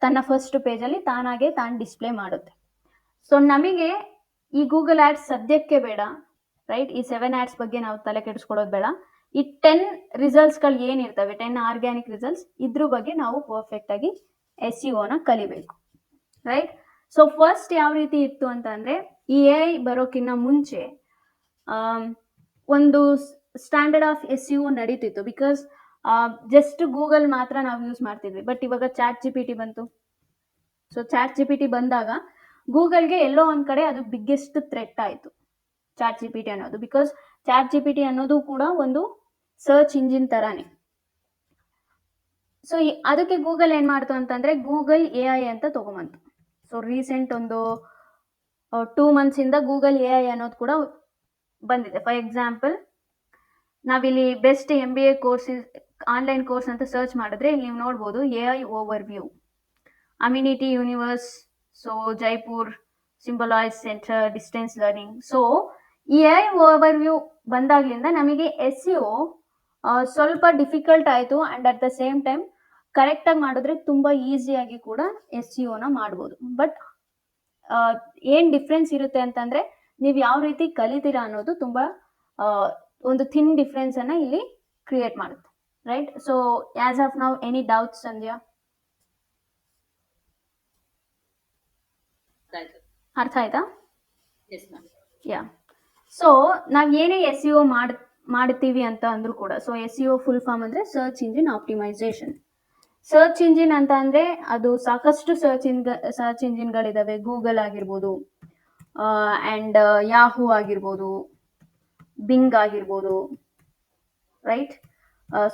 ತನ್ನ ಫಸ್ಟ್ ಪೇಜಲ್ಲಿ ತಾನು ಡಿಸ್ಪ್ಲೇ ಮಾಡುತ್ತೆ. ಸೊ ನಮಗೆ ಈ ಗೂಗಲ್ ಆ್ಯಡ್ಸ್ ಸದ್ಯಕ್ಕೆ ಬೇಡ. ರೈಟ್? ಈ 7 ಆ್ಯಡ್ಸ್ ಬಗ್ಗೆ ನಾವು ತಲೆ ಕೆಡಿಸ್ಕೊಡೋದು ಬೇಡ. ಈ 10 ರಿಸಲ್ಟ್ಸ್ಗಳು ಏನಿರ್ತವೆ, 10 ಆರ್ಗ್ಯಾನಿಕ್ ರಿಸಲ್ಟ್ಸ್, ಇದ್ರ ಬಗ್ಗೆ ನಾವು ಪರ್ಫೆಕ್ಟಾಗಿ SEOನ ಕಲಿಬೇಕು. ರೈಟ್? ಸೊ ಫಸ್ಟ್ ಯಾವ ರೀತಿ ಇತ್ತು ಅಂತಂದರೆ ಈ AI ಬರೋಕ್ಕಿಂತ ಮುಂಚೆ ಒಂದು ಸ್ಟ್ಯಾಂಡರ್ಡ್ ಆಫ್ SEO ನಡೀತಿತ್ತು. ಬಿಕಾಸ್ ಜಸ್ಟ್ ಗೂಗಲ್ ಮಾತ್ರ ನಾವು ಯೂಸ್ ಮಾಡ್ತಿದ್ವಿ. ಬಟ್ ಇವಾಗ ChatGPT ಬಂತು. ಸೊ ChatGPT ಬಂದಾಗ ಗೂಗಲ್ಗೆ ಎಲ್ಲೋ ಒಂದು ಕಡೆ ಅದು ಬಿಗ್ಗೆಸ್ಟ್ ಥ್ರೆಟ್ ಆಯಿತು ChatGPT ಅನ್ನೋದು. ಬಿಕಾಸ್ ChatGPT ಅನ್ನೋದು ಕೂಡ ಒಂದು ಸರ್ಚ್ ಇಂಜಿನ್ ಥರನೇ. ಸೊ ಅದಕ್ಕೆ ಗೂಗಲ್ ಏನು ಮಾಡ್ತು ಅಂತಂದರೆ ಗೂಗಲ್ AI ಅಂತ ತೊಗೊಂಬಂತು. ಸೊ ರೀಸೆಂಟ್ ಒಂದು 2 ಮಂತ್ಸಿಂದ ಗೂಗಲ್ AI ಅನ್ನೋದು ಕೂಡ ಬಂದಿದೆ. ಫಾರ್ ಎಕ್ಸಾಂಪಲ್ ನಾವಿಲ್ಲಿ best MBA courses online course ಅಂತ ಸರ್ಚ್ ಮಾಡಿದ್ರೆ ಇಲ್ಲಿ ನೀವು ನೋಡ್ಬೋದು AI over view, amenity universe so Jaipur symbolise centre distance learning. So ಈ AI ಓವರ್ವ್ಯೂ ಬಂದಾಗ್ಲಿಂದ ನಮಗೆ SEO ಸ್ವಲ್ಪ ಡಿಫಿಕಲ್ಟ್ ಆಯಿತು and at the same time ಕರೆಕ್ಟಾಗಿ ಮಾಡಿದ್ರೆ ತುಂಬ ಈಸಿಯಾಗಿ ಕೂಡ SEOನ ಮಾಡ್ಬೋದು. ಬಟ್ ಏನು ಡಿಫ್ರೆನ್ಸ್ ಇರುತ್ತೆ ಅಂತಂದರೆ ನೀವು ಯಾವ ರೀತಿ ಕಲಿತೀರಾ ಅನ್ನೋದು ತುಂಬ ಒಂದು ಥಿನ್ ಡಿಫ್ರೆನ್ಸನ್ನು ಇಲ್ಲಿ ಕ್ರಿಯೇಟ್ ಮಾಡುತ್ತೆ, right? So as of now any doubts Sandhya? ಅರ್ಥ ಆಯ್ತಾ? Yes ma'am. ಯಾ. ಸೊ ನಾವು ಏನೇ SEO ಮಾಡ್ತೀವಿ ಅಂತ ಅಂದರೂ ಕೂಡ, ಸೊ SEO ಫುಲ್ ಫಾರ್ಮ್ ಅಂದರೆ search engine optimisation. Search engine ಅಂತ ಅಂದರೆ ಅದು ಸಾಕಷ್ಟು ಸರ್ಚ್ ಇಂಜಿನ್ಗಳಿದ್ದಾವೆ. ಗೂಗಲ್ ಆಗಿರ್ಬೋದು, ಆ್ಯಂಡ್ ಯಾಹೂ ಆಗಿರ್ಬೋದು, ಬಿಂಗ್ ಆಗಿರ್ಬೋದು, ರೈಟ್?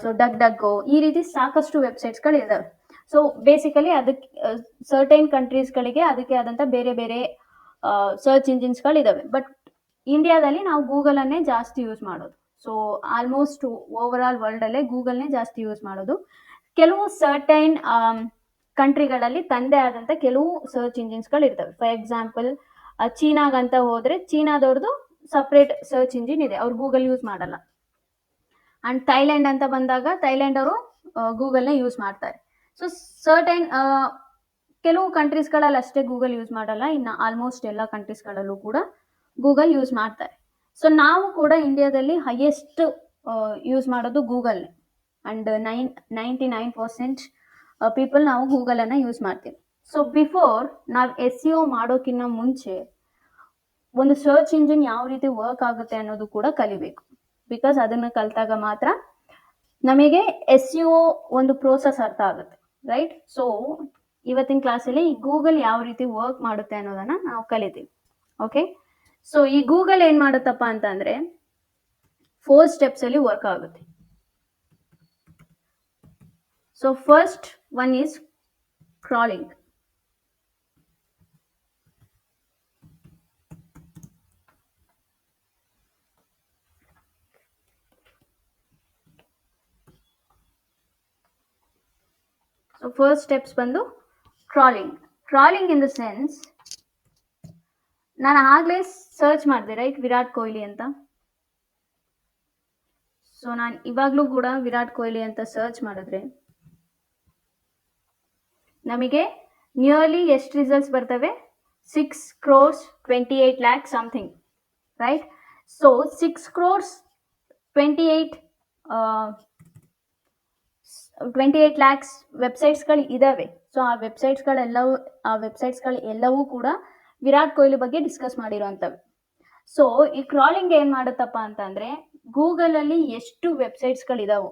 ಸೊ ಡಗ್ ಈ ರೀತಿ ಸಾಕಷ್ಟು ವೆಬ್ಸೈಟ್ಸ್ಗಳಿದ್ದಾವೆ. ಸೊ ಬೇಸಿಕಲಿ ಅದಕ್ಕೆ ಸರ್ಟೈನ್ ಕಂಟ್ರೀಸ್ಗಳಿಗೆ ಅದಕ್ಕೆ ಆದಂಥ ಬೇರೆ ಬೇರೆ ಸರ್ಚ್ ಇಂಜಿನ್ಸ್ಗಳಿದ್ದಾವೆ. ಬಟ್ ಇಂಡಿಯಾದಲ್ಲಿ ನಾವು ಗೂಗಲನ್ನೇ ಜಾಸ್ತಿ ಯೂಸ್ ಮಾಡೋದು. ಸೊ ಆಲ್ಮೋಸ್ಟ್ ಓವರ್ ಆಲ್ ವರ್ಲ್ಡಲ್ಲೇ ಗೂಗಲ್ನೇ ಜಾಸ್ತಿ ಯೂಸ್ ಮಾಡೋದು. ಕೆಲವು ಸರ್ಟೈನ್ ಕಂಟ್ರಿಗಳಲ್ಲಿ ತಂದೆ ಆದಂಥ ಕೆಲವು ಸರ್ಚ್ ಇಂಜಿನ್ಸ್ಗಳಿರ್ತವೆ. ಫಾರ್ ಎಕ್ಸಾಂಪಲ್ ಚೀನಾಗಂತ ಹೋದರೆ ಚೀನಾದವ್ರದ್ದು ಸಪ್ರೇಟ್ ಸರ್ಚ್ ಇಂಜಿನ್ ಇದೆ, ಅವ್ರು ಗೂಗಲ್ ಯೂಸ್ ಮಾಡಲ್ಲ. ಆ್ಯಂಡ್ ಥೈಲ್ಯಾಂಡ್ ಅಂತ ಬಂದಾಗ ಥೈಲ್ಯಾಂಡ್ ಅವರು ಗೂಗಲ್ನೇ ಯೂಸ್ ಮಾಡ್ತಾರೆ. ಸೊ ಸರ್ಟೈನ್ ಕೆಲವು ಕಂಟ್ರೀಸ್ಗಳಲ್ಲಿ ಅಷ್ಟೇ ಗೂಗಲ್ ಯೂಸ್ ಮಾಡಲ್ಲ, ಇನ್ನು ಆಲ್ಮೋಸ್ಟ್ ಎಲ್ಲ ಕಂಟ್ರೀಸ್ಗಳಲ್ಲೂ ಕೂಡ ಗೂಗಲ್ ಯೂಸ್ ಮಾಡ್ತಾರೆ. ಸೊ ನಾವು ಕೂಡ ಇಂಡಿಯಾದಲ್ಲಿ ಹೈಯೆಸ್ಟ್ ಯೂಸ್ ಮಾಡೋದು ಗೂಗಲ್ನೇ. ಆ್ಯಂಡ್ 99% ಪೀಪಲ್ ನಾವು ಗೂಗಲನ್ನು ಯೂಸ್ ಮಾಡ್ತೀವಿ. ಸೊ ಬಿಫೋರ್ ನಾವು SEO ಮಾಡೋಕ್ಕಿಂತ ಮುಂಚೆ ಒಂದು ಸರ್ಚ್ ಇಂಜಿನ್ ಯಾವ ರೀತಿ ವರ್ಕ್ ಆಗುತ್ತೆ ಅನ್ನೋದು ಕೂಡ ಕಲಿಬೇಕು. ಬಿಕಾಸ್ ಅದನ್ನು ಕಲಿತಾಗ ಮಾತ್ರ ನಮಗೆ SEO ಒಂದು ಪ್ರೋಸೆಸ್ ಅರ್ಥ ಆಗುತ್ತೆ, ರೈಟ್? ಸೊ ಇವತ್ತಿನ ಕ್ಲಾಸಲ್ಲಿ ಈ ಗೂಗಲ್ ಯಾವ ರೀತಿ ವರ್ಕ್ ಮಾಡುತ್ತೆ ಅನ್ನೋದನ್ನು ನಾವು ಕಲಿತೀವಿ. ಓಕೆ, ಸೊ ಈ ಗೂಗಲ್ ಏನು ಮಾಡುತ್ತಪ್ಪ ಅಂತಂದರೆ 4 ಸ್ಟೆಪ್ಸಲ್ಲಿ ವರ್ಕ್ ಆಗುತ್ತೆ. So first one is crawling. So first steps ಬಂದು ಕ್ರಾಲಿಂಗ್ ಇನ್ ದ ಸೆನ್ಸ್, ನಾನು ಆಗಲೇ ಸರ್ಚ್ ಮಾಡಿದೆ, ರೈಟ್, ವಿರಾಟ್ ಕೊಹ್ಲಿ ಅಂತ. ಸೊ ನಾನು ಇವಾಗಲೂ ಕೂಡ ವಿರಾಟ್ ಕೊಹ್ಲಿ ಅಂತ ಸರ್ಚ್ ಮಾಡಿದ್ರೆ ನಮಗೆ ನಿಯರ್ಲಿ ಎಷ್ಟು ರಿಸಲ್ಟ್ಸ್ ಬರ್ತವೆ? 6,28,00,000 ಸಮಥಿಂಗ್, ರೈಟ್? ಸೊ 6,28,00,000 ವೆಬ್ಸೈಟ್ಸ್ಗಳು ಇದ್ದಾವೆ. ಸೊ ಆ ವೆಬ್ಸೈಟ್ಸ್ಗಳು ಎಲ್ಲವೂ ಕೂಡ ವಿರಾಟ್ ಕೊಹ್ಲಿ ಬಗ್ಗೆ ಡಿಸ್ಕಸ್ ಮಾಡಿರೋವಂಥವು. ಸೊ ಈ ಕ್ರಾಲಿಂಗ್ ಏನು ಮಾಡುತ್ತಪ್ಪ ಅಂತಂದರೆ ಗೂಗಲಲ್ಲಿ ಎಷ್ಟು ವೆಬ್ಸೈಟ್ಸ್ಗಳಿದಾವೋ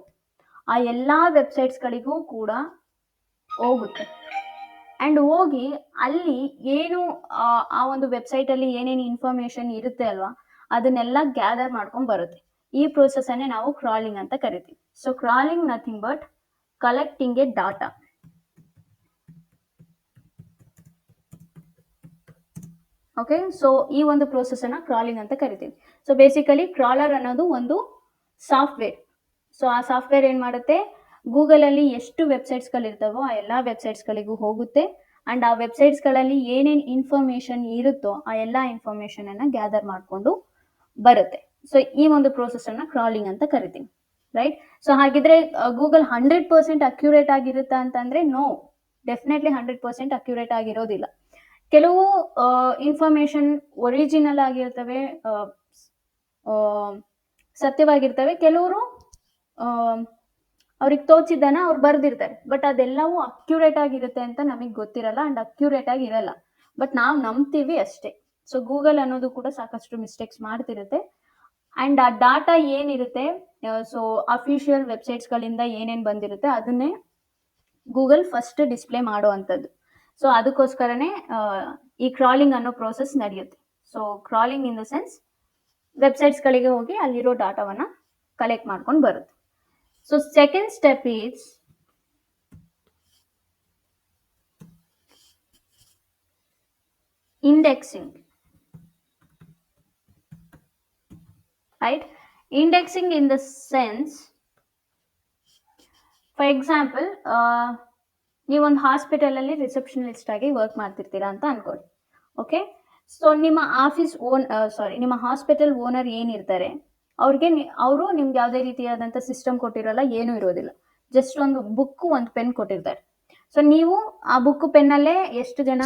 ಆ ಎಲ್ಲ ವೆಬ್ಸೈಟ್ಸ್ಗಳಿಗೂ ಕೂಡ ಹೋಗುತ್ತೆ. ಆ್ಯಂಡ್ ಹೋಗಿ ಅಲ್ಲಿ ಏನು ಆ ಒಂದು ವೆಬ್ಸೈಟಲ್ಲಿ ಏನೇನು ಇನ್ಫಾರ್ಮೇಷನ್ ಇರುತ್ತೆ ಅಲ್ವಾ, ಅದನ್ನೆಲ್ಲ ಗ್ಯಾದರ್ ಮಾಡ್ಕೊಂಡು ಬರುತ್ತೆ. ಈ ಪ್ರೋಸೆಸ್ಸನ್ನೇ ನಾವು ಕ್ರಾಲಿಂಗ್ ಅಂತ ಕರಿತೀವಿ. So crawling nothing but collecting A data. Okay, so ಈ ಒಂದು ಪ್ರೋಸೆಸ್ಸನ್ನು ಕ್ರಾಲಿಂಗ್ ಅಂತ ಕರಿತೀವಿ. ಸೊ ಬೇಸಿಕಲಿ ಕ್ರಾಲರ್ ಅನ್ನೋದು ಒಂದು ಸಾಫ್ಟ್ವೇರ್. ಸೊ ಆ ಸಾಫ್ಟ್ವೇರ್ ಏನು ಮಾಡುತ್ತೆ, ಗೂಗಲಲ್ಲಿ ಎಷ್ಟು ವೆಬ್ಸೈಟ್ಸ್ಗಳಿರ್ತಾವೋ ಆ ಎಲ್ಲ ವೆಬ್ಸೈಟ್ಸ್ಗಳಿಗೂ ಹೋಗುತ್ತೆ. ಆ್ಯಂಡ್ ಆ ವೆಬ್ಸೈಟ್ಸ್ಗಳಲ್ಲಿ ಏನೇನು ಇನ್ಫಾರ್ಮೇಷನ್ ಇರುತ್ತೋ ಆ ಎಲ್ಲ ಇನ್ಫಾರ್ಮೇಷನನ್ನು ಗ್ಯಾದರ್ ಮಾಡಿಕೊಂಡು ಬರುತ್ತೆ. ಸೊ ಈ ಒಂದು ಪ್ರೋಸೆಸ್ಸನ್ನು ಕ್ರಾಲಿಂಗ್ ಅಂತ ಕರಿತೀವಿ, ರೈಟ್? ಸೊ ಹಾಗಿದ್ರೆ ಗೂಗಲ್ 100% ಅಕ್ಯುರೇಟ್ ಆಗಿರುತ್ತಾ ಅಂತಂದರೆ ನೋ, ಡೆಫಿನೆಟ್ಲಿ 100% ಅಕ್ಯುರೇಟ್ ಆಗಿರೋದಿಲ್ಲ. ಕೆಲವು ಇನ್ಫಾರ್ಮೇಷನ್ ಒರಿಜಿನಲ್ ಆಗಿರ್ತವೆ, ಸತ್ಯವಾಗಿರ್ತವೆ. ಕೆಲವರು ಅವ್ರಿಗೆ ತೋಚಿದ್ದನ್ನು ಅವ್ರು ಬರೆದಿರ್ತಾರೆ, ಬಟ್ ಅದೆಲ್ಲವೂ ಅಕ್ಯುರೇಟ್ ಆಗಿರುತ್ತೆ ಅಂತ ನಮಗೆ ಗೊತ್ತಿರಲ್ಲ ಆ್ಯಂಡ್ ಅಕ್ಯುರೇಟ್ ಆಗಿರಲ್ಲ. ಬಟ್ ನಾವು ನಂಬ್ತೀವಿ ಅಷ್ಟೇ. ಸೊ ಗೂಗಲ್ ಅನ್ನೋದು ಕೂಡ ಸಾಕಷ್ಟು ಮಿಸ್ಟೇಕ್ಸ್ ಮಾಡ್ತಿರುತ್ತೆ. ಆ್ಯಂಡ್ ಆ ಡಾಟಾ ಏನಿರುತ್ತೆ, ಸೊ ಅಫಿಷಿಯಲ್ ವೆಬ್ಸೈಟ್ಸ್ಗಳಿಂದ ಏನೇನು ಬಂದಿರುತ್ತೆ ಅದನ್ನೇ ಗೂಗಲ್ ಫಸ್ಟ್ ಡಿಸ್ಪ್ಲೇ ಮಾಡೋ ಅಂಥದ್ದು. ಸೊ ಅದಕ್ಕೋಸ್ಕರನೇ ಈ ಕ್ರಾಲಿಂಗ್ ಅನ್ನೋ ಪ್ರೋಸೆಸ್ ನಡೆಯುತ್ತೆ. So crawling in the sense ವೆಬ್ಸೈಟ್ಸ್ಗಳಿಗೆ ಹೋಗಿ ಅಲ್ಲಿರೋ ಡಾಟಾವನ್ನು ಕಲೆಕ್ಟ್ ಮಾಡ್ಕೊಂಡು ಬರುತ್ತೆ. So second step is indexing, right? Indexing in the sense, for example, ನೀವೊಂದು ಹಾಸ್ಪಿಟಲಲ್ಲಿ ರಿಸೆಪ್ಷನಿಸ್ಟ್ ಆಗಿ ವರ್ಕ್ ಮಾಡ್ತಿರ್ತೀರಾ ಅಂತ ಅನ್ಕೊಳ್ಳಿ. ಓಕೆ, ಸೊ ನಿಮ್ಮ ನಿಮ್ಮ ಹಾಸ್ಪಿಟಲ್ ಓನರ್ ಏನಿರ್ತಾರೆ ಅವರು ನಿಮ್ಗೆ ಯಾವುದೇ ರೀತಿಯಾದಂಥ ಸಿಸ್ಟಮ್ ಕೊಟ್ಟಿರಲ್ಲ, ಏನೂ ಇರೋದಿಲ್ಲ. ಜಸ್ಟ್ ಒಂದು ಬುಕ್ಕು, ಒಂದು ಪೆನ್ ಕೊಟ್ಟಿರ್ತಾರೆ. ಸೊ ನೀವು ಆ ಬುಕ್ ಪೆನ್ನಲ್ಲೇ ಎಷ್ಟು ಜನ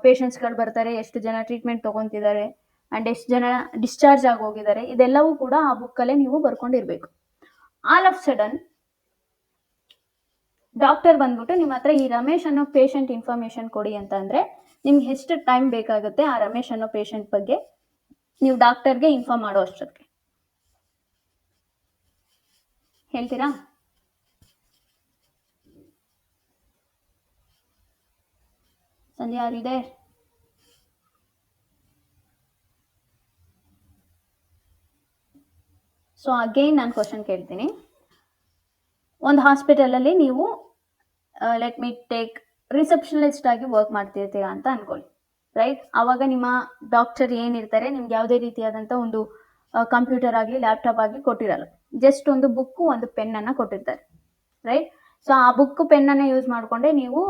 ಪೇಷಂಟ್ಸ್ಗಳು ಬರ್ತಾರೆ, ಎಷ್ಟು ಜನ ಟ್ರೀಟ್ಮೆಂಟ್ ತೊಗೊತಿದ್ದಾರೆ, ಆ್ಯಂಡ್ ಎಷ್ಟು ಜನ ಡಿಸ್ಚಾರ್ಜ್ ಆಗಿ ಹೋಗಿದ್ದಾರೆ, ಇದೆಲ್ಲವೂ ಕೂಡ ಆ ಬುಕ್ಕಲ್ಲೇ ನೀವು ಬರ್ಕೊಂಡಿರ್ಬೇಕು. ಆಲ್ ಆಫ್ ಸಡನ್ ಡಾಕ್ಟರ್ ಬಂದ್ಬಿಟ್ಟು ನಿಮ್ಮ ಹತ್ರ ಈ ರಮೇಶ್ ಅನ್ನೋ ಪೇಷಂಟ್ ಇನ್ಫಾರ್ಮೇಶನ್ ಕೊಡಿ ಅಂತ ಅಂದ್ರೆ ನಿಮ್ಗೆ ಎಷ್ಟು ಟೈಮ್ ಬೇಕಾಗುತ್ತೆ ಆ ರಮೇಶ್ ಅನ್ನೋ ಪೇಷಂಟ್ ಬಗ್ಗೆ ನೀವು ಡಾಕ್ಟರ್ಗೆ ಇನ್ಫಾರ್ಮ್ ಮಾಡೋ ಅಷ್ಟೊತ್ತಿಗೆ? ಹೇಳ್ತೀರಾ? ಸಂಧ್ಯಾ ಇದೆ? ಸೊ ಅಗೈನ್ ನಾನು ಕ್ವಶನ್ ಕೇಳ್ತೀನಿ. ಒಂದು ಹಾಸ್ಪಿಟಲಲ್ಲಿ ನೀವು ಲೆಟ್ ಮೀ ಟೇಕ್ ರಿಸೆಪ್ಷನಿಸ್ಟ್ ಆಗಿ ವರ್ಕ್ ಮಾಡ್ತಿರ್ತೀರಾ ಅಂತ ಅನ್ಕೊಳ್ಳಿ, ರೈಟ್? ಆವಾಗ ನಿಮ್ಮ ಡಾಕ್ಟರ್ ಏನಿರ್ತಾರೆ ನಿಮ್ಗೆ ಯಾವುದೇ ರೀತಿಯಾದಂಥ ಒಂದು ಕಂಪ್ಯೂಟರ್ ಆಗಲಿ ಲ್ಯಾಪ್ಟಾಪ್ ಆಗಲಿ ಕೊಟ್ಟಿರಲ್ಲ. ಜಸ್ಟ್ ಒಂದು ಬುಕ್ಕು, ಒಂದು ಪೆನ್ನನ್ನು ಕೊಟ್ಟಿರ್ತಾರೆ, ರೈಟ್? ಸೊ ಆ ಬುಕ್ಕು ಪೆನ್ನನ್ನು ಯೂಸ್ ಮಾಡಿಕೊಂಡೆ ನೀವು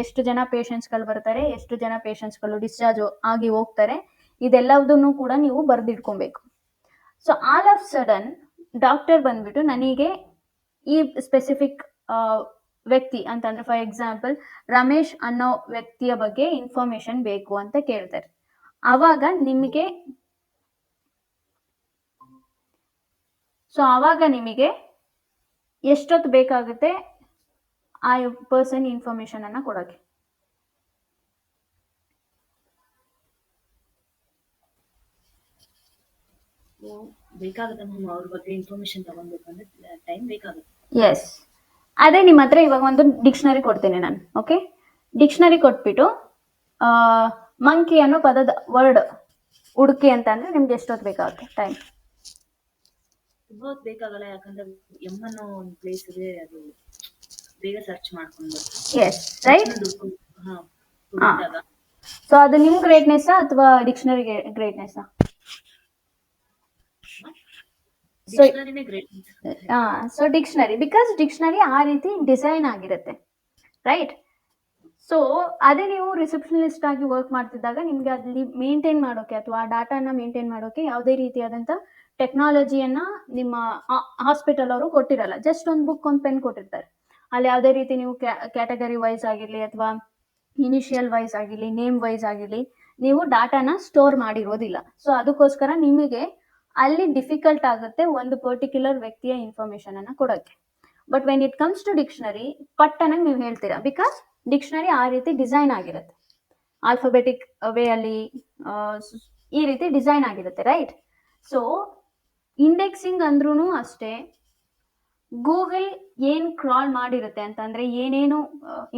ಎಷ್ಟು ಜನ ಪೇಷಂಟ್ಸ್ಗಳು ಬರ್ತಾರೆ, ಎಷ್ಟು ಜನ ಪೇಷಂಟ್ಸ್ಗಳು ಡಿಸ್ಚಾರ್ಜ್ ಆಗಿ ಹೋಗ್ತಾರೆ, ಇದೆಲ್ಲದನ್ನು ಕೂಡ ನೀವು ಬರೆದಿಟ್ಕೊಬೇಕು. So all of sudden doctor ಬಂದ್ಬಿಟ್ಟು ನನಗೆ ಈ ಸ್ಪೆಸಿಫಿಕ್ ವ್ಯಕ್ತಿ ಅಂತಂದ್ರೆ ಫಾರ್ ಎಕ್ಸಾಂಪಲ್ ರಮೇಶ್ ಅನ್ನೋ ವ್ಯಕ್ತಿಯ ಬಗ್ಗೆ ಇನ್ಫಾರ್ಮೇಶನ್ ಬೇಕು ಅಂತ ಕೇಳ್ತಾರೆ. ಆವಾಗ ನಿಮಗೆ ಎಷ್ಟೊತ್ತು ಬೇಕಾಗುತ್ತೆ ಆ ಪರ್ಸನ್ ಇನ್ಫಾರ್ಮೇಶನ್ ಅನ್ನ ಕೊಡೋಕೆ? ಬೇಕಾಗುತ್ತೆ ಮ್ಯಾಮ್, ಅವ್ರ ಬಗ್ಗೆ ಇನ್ಫಾರ್ಮೇಶನ್ ತಗೊಳ್ಬೇಕಂದ್ರೆ ಟೈಮ್ ಬೇಕಾಗುತ್ತೆ. ಎಸ್, ಅದೇ ನಿಮ್ಮ ಹತ್ರ ಇವಾಗ ಒಂದು ಡಿಕ್ಷನರಿ ಕೊಡ್ತೀನಿ ನಾನು. ಓಕೆ, ಡಿಕ್ಷನರಿ ಕೊಟ್ಬಿಟ್ಟು ಮಂಕಿ ಅನ್ನೋ ಪದದ ವರ್ಡ್ ಹುಡುಕಿ ಅಂತ ಅಂದ್ರೆ ನಿಮ್ಗೆ ಎಷ್ಟೊತ್ತು ಬೇಕಾಗುತ್ತೆ ಟೈಮ್? ತುಂಬಾ ಹೊತ್ತು ಬೇಕಾಗಲ್ಲ, ಯಾಕಂದ್ರೆ ಎಮ್ ಅನ್ನೋ ಒಂದು ಪ್ಲೇಸ್ ಇದೆ, ಅದು ಬೇಗ ಸರ್ಚ್ ಮಾಡ್ಕೊಂಡು. S, right. ಸೊ ಅದು ನಿಮ್ ಗ್ರೇಟ್ನೆಸ್ ಅಥವಾ dictionary greatness? So dictionary, because dictionary ಆ ರೀತಿ ಡಿಸೈನ್ ಆಗಿರುತ್ತೆ, ರೈಟ್? ಸೊ ಅದೇ ನೀವು ರಿಸೆಪ್ಷನಿಸ್ಟ್ ಆಗಿ ವರ್ಕ್ ಮಾಡ್ತಿದ್ದಾಗ ನಿಮ್ಗೆ ಅಲ್ಲಿ ಮೇಂಟೈನ್ ಮಾಡೋಕೆ ಅಥವಾ ಆ ಡಾಟಾನ ಮೇಂಟೈನ್ ಮಾಡೋಕೆ ಯಾವುದೇ ರೀತಿಯಾದಂಥ ಟೆಕ್ನಾಲಜಿಯನ್ನ ನಿಮ್ಮ ಹಾಸ್ಪಿಟಲ್ ಅವರು ಕೊಟ್ಟಿರಲ್ಲ. ಜಸ್ಟ್ ಒಂದು ಬುಕ್, ಒಂದು ಪೆನ್ ಕೊಟ್ಟಿರ್ತಾರೆ. ಅಲ್ಲಿ ಯಾವುದೇ ರೀತಿ ನೀವು ಕ್ಯಾಟಗರಿ ವೈಸ್ ಆಗಿರಲಿ ಅಥವಾ ಇನಿಷಿಯಲ್ ವೈಸ್ ಆಗಿರಲಿ, ನೇಮ್ ವೈಸ್ ಆಗಿರಲಿ, ನೀವು ಡಾಟಾನ ಸ್ಟೋರ್ ಮಾಡಿರೋದಿಲ್ಲ. ಸೊ ಅದಕ್ಕೋಸ್ಕರ ನಿಮಗೆ ಅಲ್ಲಿ ಡಿಫಿಕಲ್ಟ್ ಆಗುತ್ತೆ ಒಂದು ಪರ್ಟಿಕ್ಯುಲರ್ ವ್ಯಕ್ತಿಯ ಇನ್ಫಾರ್ಮೇಶನ್ ಅನ್ನ ಕೊಡೋಕ್ಕೆ. But when it comes to dictionary, ಪಟ್ಟನಾಗ ನೀವು ಹೇಳ್ತೀರಾ, ಬಿಕಾಸ್ ಡಿಕ್ಷನರಿ ಆ ರೀತಿ ಡಿಸೈನ್ ಆಗಿರುತ್ತೆ, ಆಲ್ಫಾಬೆಟಿಕ್ ವೇ ಅಲ್ಲಿ ಈ ರೀತಿ ಡಿಸೈನ್ ಆಗಿರುತ್ತೆ, ರೈಟ್? ಸೊ ಇಂಡೆಕ್ಸಿಂಗ್ ಅಂದ್ರೂ ಅಷ್ಟೇ, ಗೂಗಲ್ ಏನು ಕ್ರಾಲ್ ಮಾಡಿರುತ್ತೆ ಅಂತಂದ್ರೆ ಏನೇನು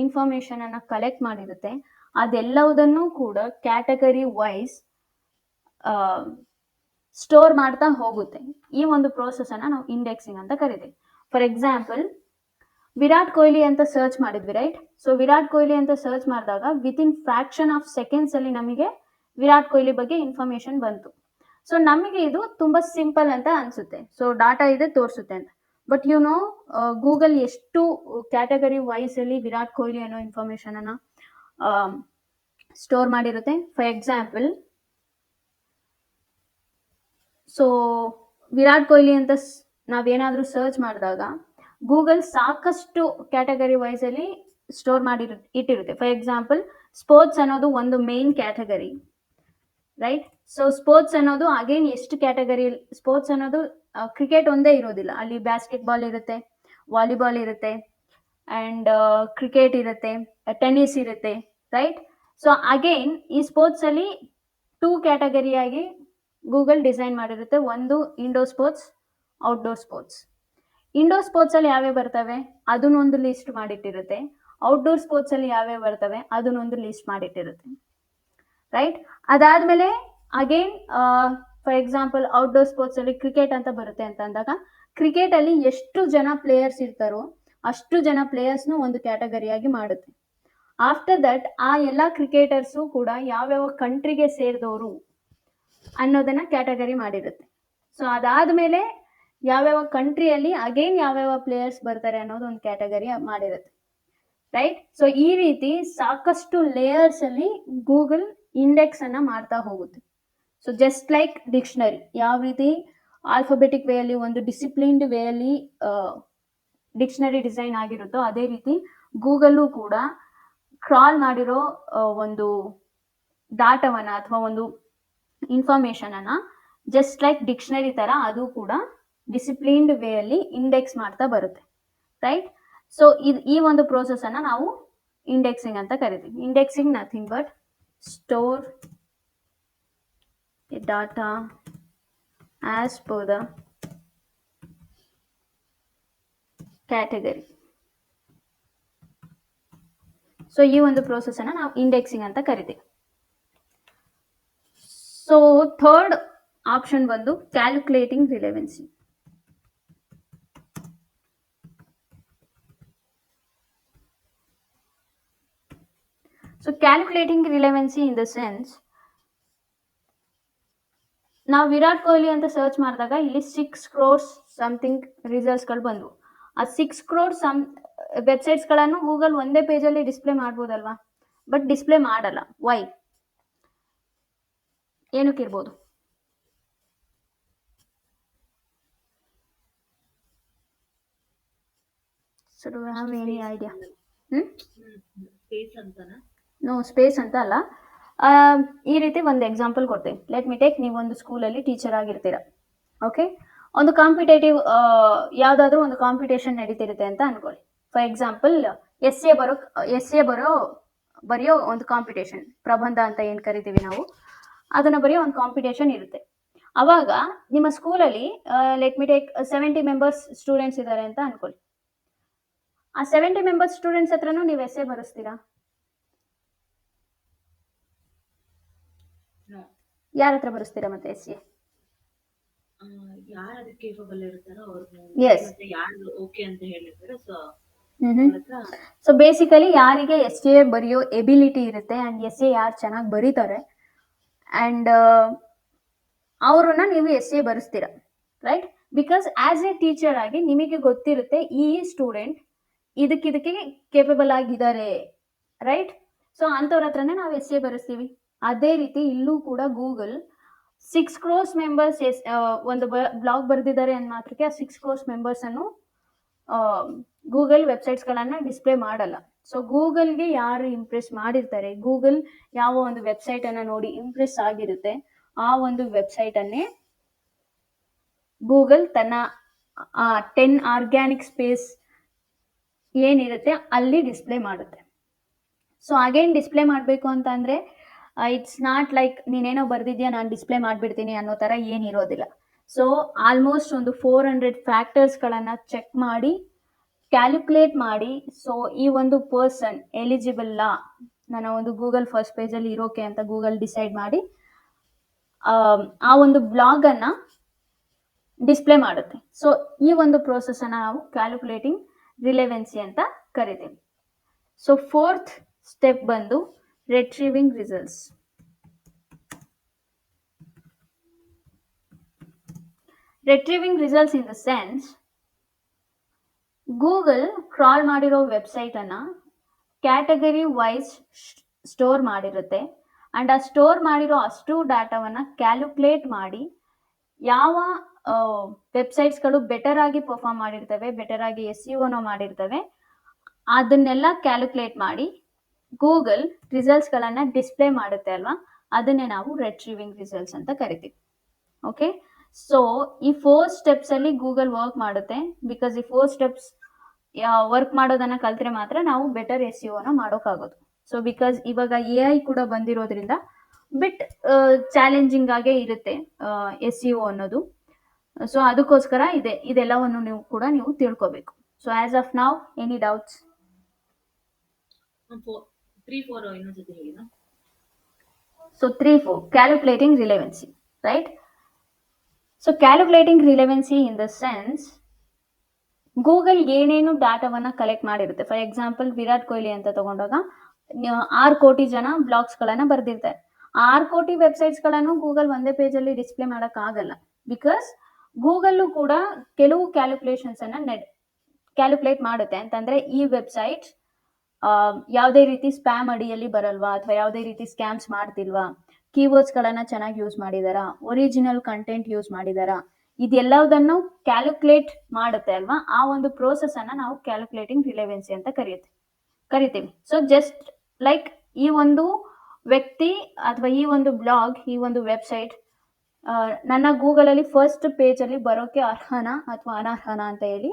ಇನ್ಫಾರ್ಮೇಶನ್ ಅನ್ನ ಕಲೆಕ್ಟ್ ಮಾಡಿರುತ್ತೆ ಅದೆಲ್ಲವುದನ್ನು ಕೂಡ ಕ್ಯಾಟಗರಿ ವೈಸ್ ಸ್ಟೋರ್ ಮಾಡ್ತಾ ಹೋಗುತ್ತೆ. ಈ ಒಂದು ಪ್ರೋಸೆಸ್ ಅನ್ನ ನಾವು ಇಂಡೆಕ್ಸಿಂಗ್ ಅಂತ ಕರಿತೀವಿ. ಫಾರ್ ಎಕ್ಸಾಂಪಲ್, ವಿರಾಟ್ ಕೊಹ್ಲಿ ಅಂತ ಸರ್ಚ್ ಮಾಡಿದ್ವಿ, ರೈಟ್? ಸೊ ವಿರಾಟ್ ಕೊಹ್ಲಿ ಅಂತ ಸರ್ಚ್ ಮಾಡಿದಾಗ ವಿತಿನ್ ಫ್ರಾಕ್ಷನ್ ಆಫ್ ಸೆಕೆಂಡ್ಸ್ ಅಲ್ಲಿ ನಮಗೆ ವಿರಾಟ್ ಕೊಹ್ಲಿ ಬಗ್ಗೆ ಇನ್ಫಾರ್ಮೇಶನ್ ಬಂತು. ಸೊ ನಮಗೆ ಇದು ತುಂಬಾ ಸಿಂಪಲ್ ಅಂತ ಅನ್ಸುತ್ತೆ, ಸೊ ಡಾಟಾ ಇದೆ ತೋರಿಸುತ್ತೆ ಅಂತ. ಬಟ್ ಗೂಗಲ್ ಎಷ್ಟು ಕ್ಯಾಟಗರಿ ವೈಸ್ ಅಲ್ಲಿ ವಿರಾಟ್ ಕೊಹ್ಲಿ ಅನ್ನೋ ಇನ್ಫಾರ್ಮೇಶನ್ ಅನ್ನ ಸ್ಟೋರ್ ಮಾಡಿರುತ್ತೆ. For example, so Virat Kohli ಅಂತ ನಾವೇನಾದ್ರೂ ಸರ್ಚ್ ಮಾಡಿದಾಗ ಗೂಗಲ್ ಸಾಕಷ್ಟು ಕ್ಯಾಟಗರಿ ವೈಸ್ ಅಲ್ಲಿ ಸ್ಟೋರ್ ಮಾಡಿ ಇಟ್ಟಿರುತ್ತೆ. ಫಾರ್ ಎಕ್ಸಾಂಪಲ್, ಸ್ಪೋರ್ಟ್ಸ್ ಅನ್ನೋದು ಒಂದು main category, right? So sports ಅನ್ನೋದು ಅಗೇನ್ ಎಷ್ಟು ಕ್ಯಾಟಗರಿ, ಸ್ಪೋರ್ಟ್ಸ್ ಅನ್ನೋದು ಕ್ರಿಕೆಟ್ ಒಂದೇ ಇರೋದಿಲ್ಲ, ಅಲ್ಲಿ ಬ್ಯಾಸ್ಕೆಟ್ ಬಾಲ್ ಇರುತ್ತೆ, ವಾಲಿಬಾಲ್ ಇರುತ್ತೆ, ಅಂಡ್ ಕ್ರಿಕೆಟ್ ಇರುತ್ತೆ, ಟೆನ್ನಿಸ್ ಇರುತ್ತೆ, ರೈಟ್? ಸೊ ಅಗೇನ್ ಈ ಸ್ಪೋರ್ಟ್ಸ್ ಅಲ್ಲಿ 2 ಕ್ಯಾಟಗರಿಯಾಗಿ ಗೂಗಲ್ ಡಿಸೈನ್ ಮಾಡಿರುತ್ತೆ. ಒಂದು indoor sports, outdoor sports. Indoor sports ಅಲ್ಲಿ ಯಾವ್ಯಾವ ಬರ್ತವೆ ಅದನ್ನೊಂದು ಲಿಸ್ಟ್ ಮಾಡಿಟ್ಟಿರುತ್ತೆ. ಔಟ್ಡೋರ್ ಸ್ಪೋರ್ಟ್ಸ್ ಅಲ್ಲಿ ಯಾವ್ಯಾವ ಬರ್ತವೆ ಅದನ್ನೊಂದು ಲಿಸ್ಟ್ ಮಾಡಿಟ್ಟಿರುತ್ತೆ, ರೈಟ್? ಅದಾದ್ಮೇಲೆ again for example outdoor sports ಅಲ್ಲಿ ಕ್ರಿಕೆಟ್ ಅಂತ ಬರುತ್ತೆ ಅಂತ ಅಂದಾಗ ಕ್ರಿಕೆಟ್ ಅಲ್ಲಿ ಎಷ್ಟು ಜನ ಪ್ಲೇಯರ್ಸ್ ಇರ್ತಾರೋ ಅಷ್ಟು ಜನ ಪ್ಲೇಯರ್ಸ್ನ ಒಂದು ಕ್ಯಾಟಗರಿಯಾಗಿ ಮಾಡುತ್ತೆ. ಆಫ್ಟರ್ ದಟ್ ಆ ಎಲ್ಲ ಕ್ರಿಕೆಟರ್ಸು ಕೂಡ ಯಾವ್ಯಾವ ಕಂಟ್ರಿಗೆ ಸೇರಿದವರು ಅನ್ನೋದನ್ನ ಕ್ಯಾಟಗರಿ ಮಾಡಿರುತ್ತೆ. ಸೊ ಅದಾದ್ಮೇಲೆ ಯಾವ್ಯಾವ ಕಂಟ್ರಿಯಲ್ಲಿ ಅಗೇನ್ ಯಾವ್ಯಾವ ಪ್ಲೇಯರ್ಸ್ ಬರ್ತಾರೆ ಅನ್ನೋದು ಒಂದು ಕ್ಯಾಟಗರಿ ಮಾಡಿರುತ್ತೆ. ರೈಟ್. ಸೊ ಈ ರೀತಿ ಸಾಕಷ್ಟು ಲೇಯರ್ಸ್ ಅಲ್ಲಿ ಗೂಗಲ್ ಇಂಡೆಕ್ಸ್ ಅನ್ನ ಮಾಡ್ತಾ ಹೋಗುತ್ತೆ. ಸೊ ಜಸ್ಟ್ ಲೈಕ್ ಡಿಕ್ಷನರಿ ಯಾವ ರೀತಿ ಆಲ್ಫಾಬೆಟಿಕ್ ವೇ ಅಲ್ಲಿ ಒಂದು ಡಿಸಿಪ್ಲಿನ್ಡ್ ವೇ ಅಲ್ಲಿ ಡಿಕ್ಷನರಿ ಡಿಸೈನ್ ಆಗಿರುತ್ತೋ ಅದೇ ರೀತಿ ಗೂಗಲ್ಲು ಕೂಡ ಕ್ರಾಲ್ ಮಾಡಿರೋ ಒಂದು ಡಾಟಾವನ್ನ ಅಥವಾ ಒಂದು ಇನ್ಫಾರ್ಮೇಶನ್ ಅನ್ನ ಜಸ್ಟ್ ಲೈಕ್ ಡಿಕ್ಷನರಿ ತರ ಅದು ಕೂಡ ಡಿಸಿಪ್ಲಿನ್ಡ್ ವೇ ಅಲ್ಲಿ ಇಂಡೆಕ್ಸ್ ಮಾಡ್ತಾ ಬರುತ್ತೆ, ರೈಟ್. ಸೊ ಈ ಒಂದು ಪ್ರೋಸೆಸ್ ಅನ್ನ ನಾವು ಇಂಡೆಕ್ಸಿಂಗ್ ಅಂತ ಕರಿತೀವಿ. Indexing nothing but store data as per the category. So ಈ ಒಂದು ಪ್ರೋಸೆಸ್ ಅನ್ನ ನಾವು ಇಂಡೆಕ್ಸಿಂಗ್ ಅಂತ ಕರಿತೀವಿ. ಸೊ ಥರ್ಡ್ ಆಪ್ಷನ್ ಬಂದು calculating relevancy. So calculating relevancy in the sense, ನಾವು ವಿರಾಟ್ ಕೊಹ್ಲಿ ಅಂತ ಸರ್ಚ್ ಮಾಡಿದಾಗ ಇಲ್ಲಿ 6 crores ಸಮಥಿಂಗ್ ರಿಸಲ್ಟ್ಸ್ಗಳು ಬಂದವು. ಆ 6 crores ವೆಬ್ಸೈಟ್ಸ್ಗಳನ್ನು ಗೂಗಲ್ ಒಂದೇ ಪೇಜಲ್ಲಿ ಡಿಸ್ಪ್ಲೇ ಮಾಡ್ಬೋದಲ್ವಾ, ಬಟ್ ಡಿಸ್ಪ್ಲೇ ಮಾಡಲ್ಲ. ವೈ? ಏನಕ್ಕಿರ್ಬೋದು? So do have any idea? Space ಅಂತನಾ? ನೋ, ಸ್ಪೇಸ್ ಅಂತ ಅಲ್ಲ. ಈ ರೀತಿ ಒಂದು ಎಕ್ಸಾಂಪಲ್ ಕೊಡ್ತೀನಿ. ಲೆಟ್ ಮಿ ಟೇಕ್, ನೀವೊಂದು ಸ್ಕೂಲಲ್ಲಿ ಟೀಚರ್ ಆಗಿರ್ತೀರ, ಓಕೆ. ಒಂದು ಕಾಂಪಿಟೇಟಿವ್ ಯಾವುದಾದ್ರೂ ಒಂದು ಕಾಂಪಿಟೇಷನ್ ನಡೀತಿರುತ್ತೆ ಅಂತ ಅನ್ಕೊಳ್ಳಿ. ಫಾರ್ ಎಕ್ಸಾಂಪಲ್ ಎಸ್ ಎ ಬರೆಯೋ ಒಂದು ಕಾಂಪಿಟೇಷನ್, ಪ್ರಬಂಧ ಅಂತ ಏನು ಕರಿತೀವಿ ನಾವು, ಅದನ್ನು ಬರೆಯೋ ಒಂದು ಕಾಂಪಿಟೇಷನ್ ಇರುತ್ತೆ. ಅವಾಗ ನಿಮ್ಮ ಸ್ಕೂಲಲ್ಲಿ let me take 70 members students ಇದ್ದಾರೆ ಅಂತ ಅನ್ಕೊಳ್ಳಿ. ಆ 70 ಮೆಂಬರ್ಸ್ ಸ್ಟೂಡೆಂಟ್ಸ್ ಹತ್ರನೂ ನೀವು ಎಸ್ ಎ ಬರೆಸ್ತೀರಾ? ಯಾರ ಹತ್ರ ಬರೆಸ್ತೀರಾ ಮತ್ತೆ ಎಸ್ ಎ? ಯಾರು ಅದಕ್ಕೆ ಕೇಪಬಲ್ ಇರ್ತಾರೋ ಅವ್ರನ್ನ, Yes. ಮತ್ತೆ ಯಾರು ಓಕೆ ಅಂತ ಹೇಳಿರ್ತಾರೋ ಸೊ ಬೇಸಿಕಲಿ ಯಾರಿಗೆ ಎಸ್ ಎ ಬರೆಯೋ ಎಬಿಲಿಟಿ ಇರುತ್ತೆ ಅಂಡ್ ಎಸ್ ಎ ಯಾರು ಚೆನ್ನಾಗಿ ಬರೀತಾರೆ ಅಂಡ್ ಅವ್ರನ್ನ ನೀವು ಎಸ್ ಎ ಬರೆಸ್ತೀರಾ, right. Because as a teacher ಆಗಿ ನಿಮಗೆ ಗೊತ್ತಿರುತ್ತೆ ಈ ಸ್ಟೂಡೆಂಟ್ ಇದಕ್ಕೆ ಕೇಪಬಲ್ ಆಗಿದ್ದಾರೆ, ರೈಟ್. ಸೊ ಅಂಥವ್ರ ಹತ್ರನೇ ನಾವು ಎಸ್ ಎ ಬರೆಸ್ತೀವಿ. ಅದೇ ರೀತಿ ಇಲ್ಲೂ ಕೂಡ ಗೂಗಲ್ 6 crores ಮೆಂಬರ್ಸ್ ಒಂದು ಬ್ಲಾಗ್ ಬರೆದಿದ್ದಾರೆ ಅಂದ ಮಾತ್ರಕ್ಕೆ ಆ 6 crores ಮೆಂಬರ್ಸ್ ಅನ್ನು ಗೂಗಲ್ ವೆಬ್ಸೈಟ್ಸ್ಗಳನ್ನ ಡಿಸ್ಪ್ಲೇ ಮಾಡಲ್ಲ. ಸೊ ಗೂಗಲ್ಗೆ ಯಾರು ಇಂಪ್ರೆಸ್ ಮಾಡಿರ್ತಾರೆ, ಗೂಗಲ್ ಯಾವ ಒಂದು ವೆಬ್ಸೈಟ್ ಅನ್ನ ನೋಡಿ ಇಂಪ್ರೆಸ್ ಆಗಿರುತ್ತೆ, ಆ ಒಂದು ವೆಬ್ಸೈಟ್ ಅನ್ನೇ ಗೂಗಲ್ ತನ್ನ 10 ಆರ್ಗ್ಯಾನಿಕ್ ಸ್ಪೇಸ್ ಏನಿರುತ್ತೆ ಅಲ್ಲಿ ಡಿಸ್ಪ್ಲೇ ಮಾಡುತ್ತೆ. ಸೊ ಅಗೇನ್ ಡಿಸ್ಪ್ಲೇ ಮಾಡಬೇಕು ಅಂತ ಅಂದರೆ ಇಟ್ಸ್ ನಾಟ್ ಲೈಕ್ ನೀನೇನೋ ಬರ್ದಿದ್ಯಾ ನಾನು ಡಿಸ್ಪ್ಲೇ ಮಾಡಿಬಿಡ್ತೀನಿ ಅನ್ನೋ ಥರ ಏನಿರೋದಿಲ್ಲ. ಸೊ ಆಲ್ಮೋಸ್ಟ್ ಒಂದು 400 ಫ್ಯಾಕ್ಟರ್ಸ್ಗಳನ್ನು ಚೆಕ್ ಮಾಡಿ ಕ್ಯಾಲ್ಕುಲೇಟ್ ಮಾಡಿ, ಸೊ ಈ ಒಂದು ಪರ್ಸನ್ ಎಲಿಜಿಬಲ್ಲಾ ನನ್ನ ಒಂದು ಗೂಗಲ್ ಫಸ್ಟ್ ಪೇಜಲ್ಲಿ ಇರೋಕೆ ಅಂತ ಗೂಗಲ್ ಡಿಸೈಡ್ ಮಾಡಿ ಆ ಒಂದು ಬ್ಲಾಗನ್ನು ಡಿಸ್ಪ್ಲೇ ಮಾಡುತ್ತೆ. ಸೊ ಈ ಒಂದು ಪ್ರೋಸೆಸ್ಸನ್ನು ನಾವು ಕ್ಯಾಲ್ಕುಲೇಟಿಂಗ್ ರಿಲೆವೆನ್ಸಿ ಅಂತ ಕರಿತೀವಿ. ಸೊ ಫೋರ್ತ್ ಸ್ಟೆಪ್ ಬಂದು retrieving results. Retrieving results in the sense, Google crawl ಮಾಡಿರೋ ವೆಬ್ಸೈಟನ್ನು ಕ್ಯಾಟಗರಿ ವೈಸ್ ಸ್ಟೋರ್ ಮಾಡಿರುತ್ತೆ ಆ್ಯಂಡ್ ಆ ಸ್ಟೋರ್ ಮಾಡಿರೋ ಅಷ್ಟು ಡಾಟಾವನ್ನು ಕ್ಯಾಲ್ಕುಲೇಟ್ ಮಾಡಿ ಯಾವ ವೆಬ್ಸೈಟ್ಸ್ಗಳು ಬೆಟರ್ ಆಗಿ ಪರ್ಫಾರ್ಮ್ ಮಾಡಿರ್ತವೆ, ಬೆಟರ್ ಆಗಿ SEO ಮಾಡಿರ್ತವೆ, ಅದನ್ನೆಲ್ಲ ಕ್ಯಾಲ್ಕುಲೇಟ್ ಮಾಡಿ ಗೂಗಲ್ ರಿಸಲ್ಟ್ಸ್ಗಳನ್ನು ಡಿಸ್ಪ್ಲೇ ಮಾಡುತ್ತೆ ಅಲ್ವಾ, ಅದನ್ನೇ ನಾವು ರೆಟ್ರೀವಿಂಗ್ ರಿಸಲ್ಟ್ಸ್ ಅಂತ ಕರಿತೀವಿ, ಓಕೆ. ಸೊ ಈ 4 ಸ್ಟೆಪ್ಸಲ್ಲಿ ಗೂಗಲ್ ವರ್ಕ್ ಮಾಡುತ್ತೆ. ಬಿಕಾಸ್ ಈ 4 ಸ್ಟೆಪ್ಸ್ ವರ್ಕ್ ಮಾಡೋದನ್ನು ಕಲ್ತ್ರೆ ಮಾತ್ರ ನಾವು ಬೆಟರ್ SEO ಮಾಡೋಕ್ಕಾಗೋದು. ಸೊ ಬಿಕಾಸ್ ಇವಾಗ AI ಕೂಡ ಬಂದಿರೋದ್ರಿಂದ ಬಿಟ್ ಚಾಲೆಂಜಿಂಗ್ ಆಗೇ ಇರುತ್ತೆ SEO ಅನ್ನೋದು. ಸೊ ಅದಕ್ಕೋಸ್ಕರ ಇದೆಲ್ಲವನ್ನು ನೀವು ತಿಳ್ಕೊಬೇಕು. So as of now any doubts? 3-4 ಇನ್ನೊಂದ್ಸತಿ ಹೇಳಿ. So 3-4 calculating relevancy, right. So calculating relevancy in the sense, Google ಏನೇನು ಡಾಟಾವನ್ನು ಕಲೆಕ್ಟ್ ಮಾಡಿರುತ್ತೆ. ಫಾರ್ ಎಕ್ಸಾಂಪಲ್ ವಿರಾಟ್ ಕೊಹ್ಲಿ ಅಂತ ತಗೊಂಡಾಗ 6 ಕೋಟಿ ಜನ ಬ್ಲಾಗ್ಸ್ಗಳನ್ನು ಬರೆದಿರ್ತಾರೆ. 6 ಕೋಟಿ ವೆಬ್ಸೈಟ್ಸ್ಗಳನ್ನು ಗೂಗಲ್ ಒಂದೇ ಪೇಜಲ್ಲಿ ಡಿಸ್ಪ್ಲೇ ಮಾಡೋಕ್ಕಾಗಲ್ಲ. ಬಿಕಾಸ್ ಗೂಗಲ್ಲು ಕೂಡ ಕೆಲವು ಕ್ಯಾಲ್ಕುಲೇಷನ್ಸನ್ನು ಕ್ಯಾಲ್ಕುಲೇಟ್ ಮಾಡುತ್ತೆ. ಅಂತಂದರೆ ಈ ವೆಬ್ಸೈಟ್ ಯಾವುದೇ ರೀತಿ ಸ್ಪ್ಯಾಮ್ ಅಡಿಯಲ್ಲಿ ಬರಲ್ವಾ ಅಥವಾ ಯಾವುದೇ ರೀತಿ ಸ್ಕ್ಯಾಮ್ಸ್ ಮಾಡ್ತಿಲ್ವಾ, ಕೀವರ್ಡ್ಸ್ಗಳನ್ನು ಚೆನ್ನಾಗಿ ಯೂಸ್ ಮಾಡಿದಾರಾ, ಒರಿಜಿನಲ್ ಕಂಟೆಂಟ್ ಯೂಸ್ ಮಾಡಿದಾರಾ, ಇದೆಲ್ಲದನ್ನು ಕ್ಯಾಲ್ಕುಲೇಟ್ ಮಾಡುತ್ತೆ ಅಲ್ವಾ. ಆ ಒಂದು ಪ್ರೋಸೆಸ್ ಅನ್ನ ನಾವು ಕ್ಯಾಲ್ಕುಲೇಟಿಂಗ್ ರಿಲೆವೆನ್ಸಿ ಅಂತ ಕರಿತೀವಿ. ಸೊ ಜಸ್ಟ್ ಲೈಕ್ ಈ ಒಂದು ವ್ಯಕ್ತಿ ಅಥವಾ ಈ ಒಂದು ಬ್ಲಾಗ್, ಈ ಒಂದು ವೆಬ್ಸೈಟ್ ನನ್ನ ಗೂಗಲಲ್ಲಿ ಫಸ್ಟ್ ಪೇಜಲ್ಲಿ ಬರೋಕ್ಕೆ ಅರ್ಹನಾ ಅಥವಾ ಅನರ್ಹನಾ ಅಂತ ಹೇಳಿ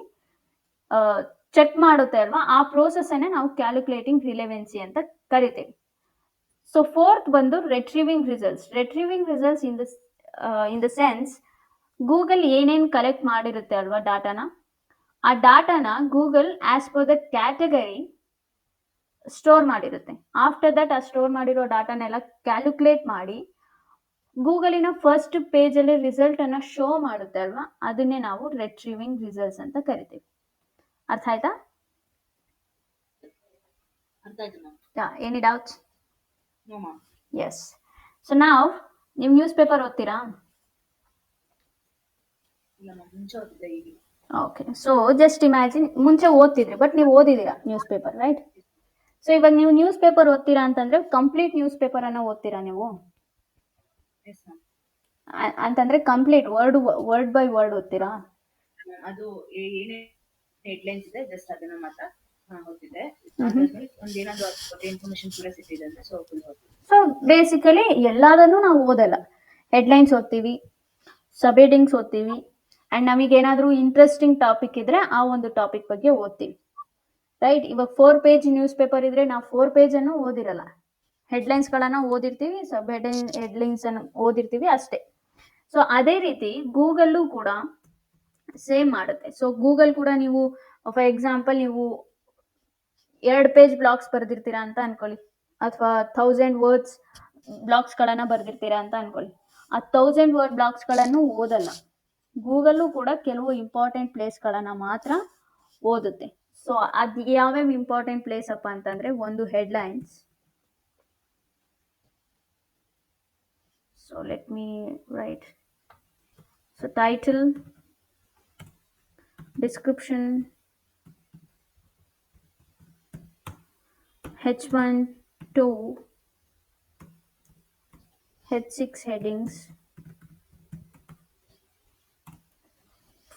ಚೆಕ್ ಮಾಡುತ್ತೆ ಅಲ್ವಾ. ಆ ಪ್ರೋಸೆಸ್ಸನ್ನೇ ನಾವು ಕ್ಯಾಲ್ಕುಲೇಟಿಂಗ್ ರಿಲೆವೆನ್ಸಿ ಅಂತ ಕರಿತೀವಿ. ಸೊ ಫೋರ್ತ್ ಬಂದು retrieving results in the sense Google ಏನೇನು ಕಲೆಕ್ಟ್ ಮಾಡಿರುತ್ತೆ ಅಲ್ವಾ ಡಾಟಾನ, ಆ ಡಾಟಾನ Google as per the category store ಮಾಡಿರುತ್ತೆ. ಆಫ್ಟರ್ ದಟ್ ಆ ಸ್ಟೋರ್ ಮಾಡಿರೋ ಡಾಟಾನೆಲ್ಲ ಕ್ಯಾಲ್ಕುಲೇಟ್ ಮಾಡಿ ಗೂಗಲಿನ ಫಸ್ಟ್ ಪೇಜಲ್ಲಿ ರಿಸಲ್ಟನ್ನು ಶೋ ಮಾಡುತ್ತೆ ಅಲ್ವಾ, ಅದನ್ನೇ ನಾವು ರೆಟ್ರೀವಿಂಗ್ ರಿಸಲ್ಟ್ಸ್ ಅಂತ ಕರಿತೀವಿ. ಅರ್ಥ ಆಯ್ತಾ? Any doubts? ಎಸ್. ಸೊ ನಾವು ನೀವು ನ್ಯೂಸ್ ಪೇಪರ್ ಓದ್ತೀರಾ? ಓಕೆ. ಸೊ ಜಸ್ಟ್ ಇಮ್ಯಾಜಿನ್, ಮುಂಚೆ ಓದ್ತಿದ್ರಿ ಬಟ್ ನೀವು ಓದಿದ್ದೀರಾ ನ್ಯೂಸ್ ಪೇಪರ್, ರೈಟ್? ಸೊ ಇವಾಗ ನೀವು ನ್ಯೂಸ್ ಪೇಪರ್ ಓದ್ತೀರಾ ಅಂತಂದ್ರೆ ಕಂಪ್ಲೀಟ್ ನ್ಯೂಸ್ ಪೇಪರ್ ಅನ್ನ ಓದ್ತೀರಾ ನೀವು? ಅಂತಂದ್ರೆ ಕಂಪ್ಲೀಟ್ ವರ್ಡ್ ಬೈ ವರ್ಡ್ ಓದ್ತೀರಾ? ಅದು ಏನೇ ಹೆಡ್ಲೈನ್ಸ್ ಇದೆ ಜಸ್ಟ್ ಅದನ್ನ ಮಾತ್ರ ಓದ್ತಿದ್ದೆ. ಇನ್ಫಾರ್ಮೇಶನ್ ಕೂಡ ಸಿಕ್ಕಿದೆ ಅಂದ್ರೆ ಸೊ ಬೇಸಿಕಲಿ ಎಲ್ಲದನ್ನು ನಾವು ಓದಲ್ಲ. ಹೆಡ್ಲೈನ್ಸ್ ಓದ್ತೀವಿ, ಸಬ್ ಹೆಡಿಂಗ್ಸ್ ಓದ್ತೀವಿ, ಅಂಡ್ ನಮಗೇನಾದ್ರೂ ಇಂಟ್ರೆಸ್ಟಿಂಗ್ ಟಾಪಿಕ್ ಇದ್ರೆ ಆ ಒಂದು ಟಾಪಿಕ್ ಬಗ್ಗೆ ಓದ್ತೀವಿ, ರೈಟ್? ಇವಾಗ 4 ಪೇಜ್ ನ್ಯೂಸ್ ಪೇಪರ್ ಇದ್ರೆ ನಾವು 4 ಪೇಜ್ ಅನ್ನು ಓದಿರಲ್ಲ. ಹೆಡ್ಲೈನ್ಸ್ಗಳನ್ನ ಓದಿರ್ತೀವಿ, ಸಬ್ ಹೆಡ್ಲೈನ್ಸ್ ಅನ್ನು ಓದಿರ್ತೀವಿ ಅಷ್ಟೇ. ಸೊ ಅದೇ ರೀತಿ ಗೂಗಲ್ಲು ಕೂಡ ಸೇಮ್ ಮಾಡುತ್ತೆ. ಸೊ ಗೂಗಲ್ ಕೂಡ ನೀವು ಫಾರ್ ಎಕ್ಸಾಂಪಲ್ ನೀವು 2 ಪೇಜ್ ಬ್ಲಾಗ್ಸ್ ಬರ್ದಿರ್ತೀರಾ ಅಂತ ಅನ್ಕೊಳ್ಳಿ, ಅಥವಾ 1000 ವರ್ಡ್ಸ್ ಬ್ಲಾಗ್ಸ್ಗಳನ್ನ ಬರ್ದಿರ್ತೀರಾ ಅಂತ ಅನ್ಕೊಳ್ಳಿ. ಆ 1000 ವರ್ಡ್ ಬ್ಲಾಗ್ಸ್ಗಳನ್ನು ಓದಲ್ಲ. ಗೂಗಲ್ಲು ಕೂಡ ಕೆಲವು ಇಂಪಾರ್ಟೆಂಟ್ ಪ್ಲೇಸ್ಗಳನ್ನ ಮಾತ್ರ ಓದುತ್ತೆ. ಸೊ ಅದು ಯಾವ್ಯಾವ ಇಂಪಾರ್ಟೆಂಟ್ ಪ್ಲೇಸ್ ಅಪ್ಪ ಅಂತಂದ್ರೆ, ಒಂದು headlines. So let me right. So title, description, H1, 2, H6 headings,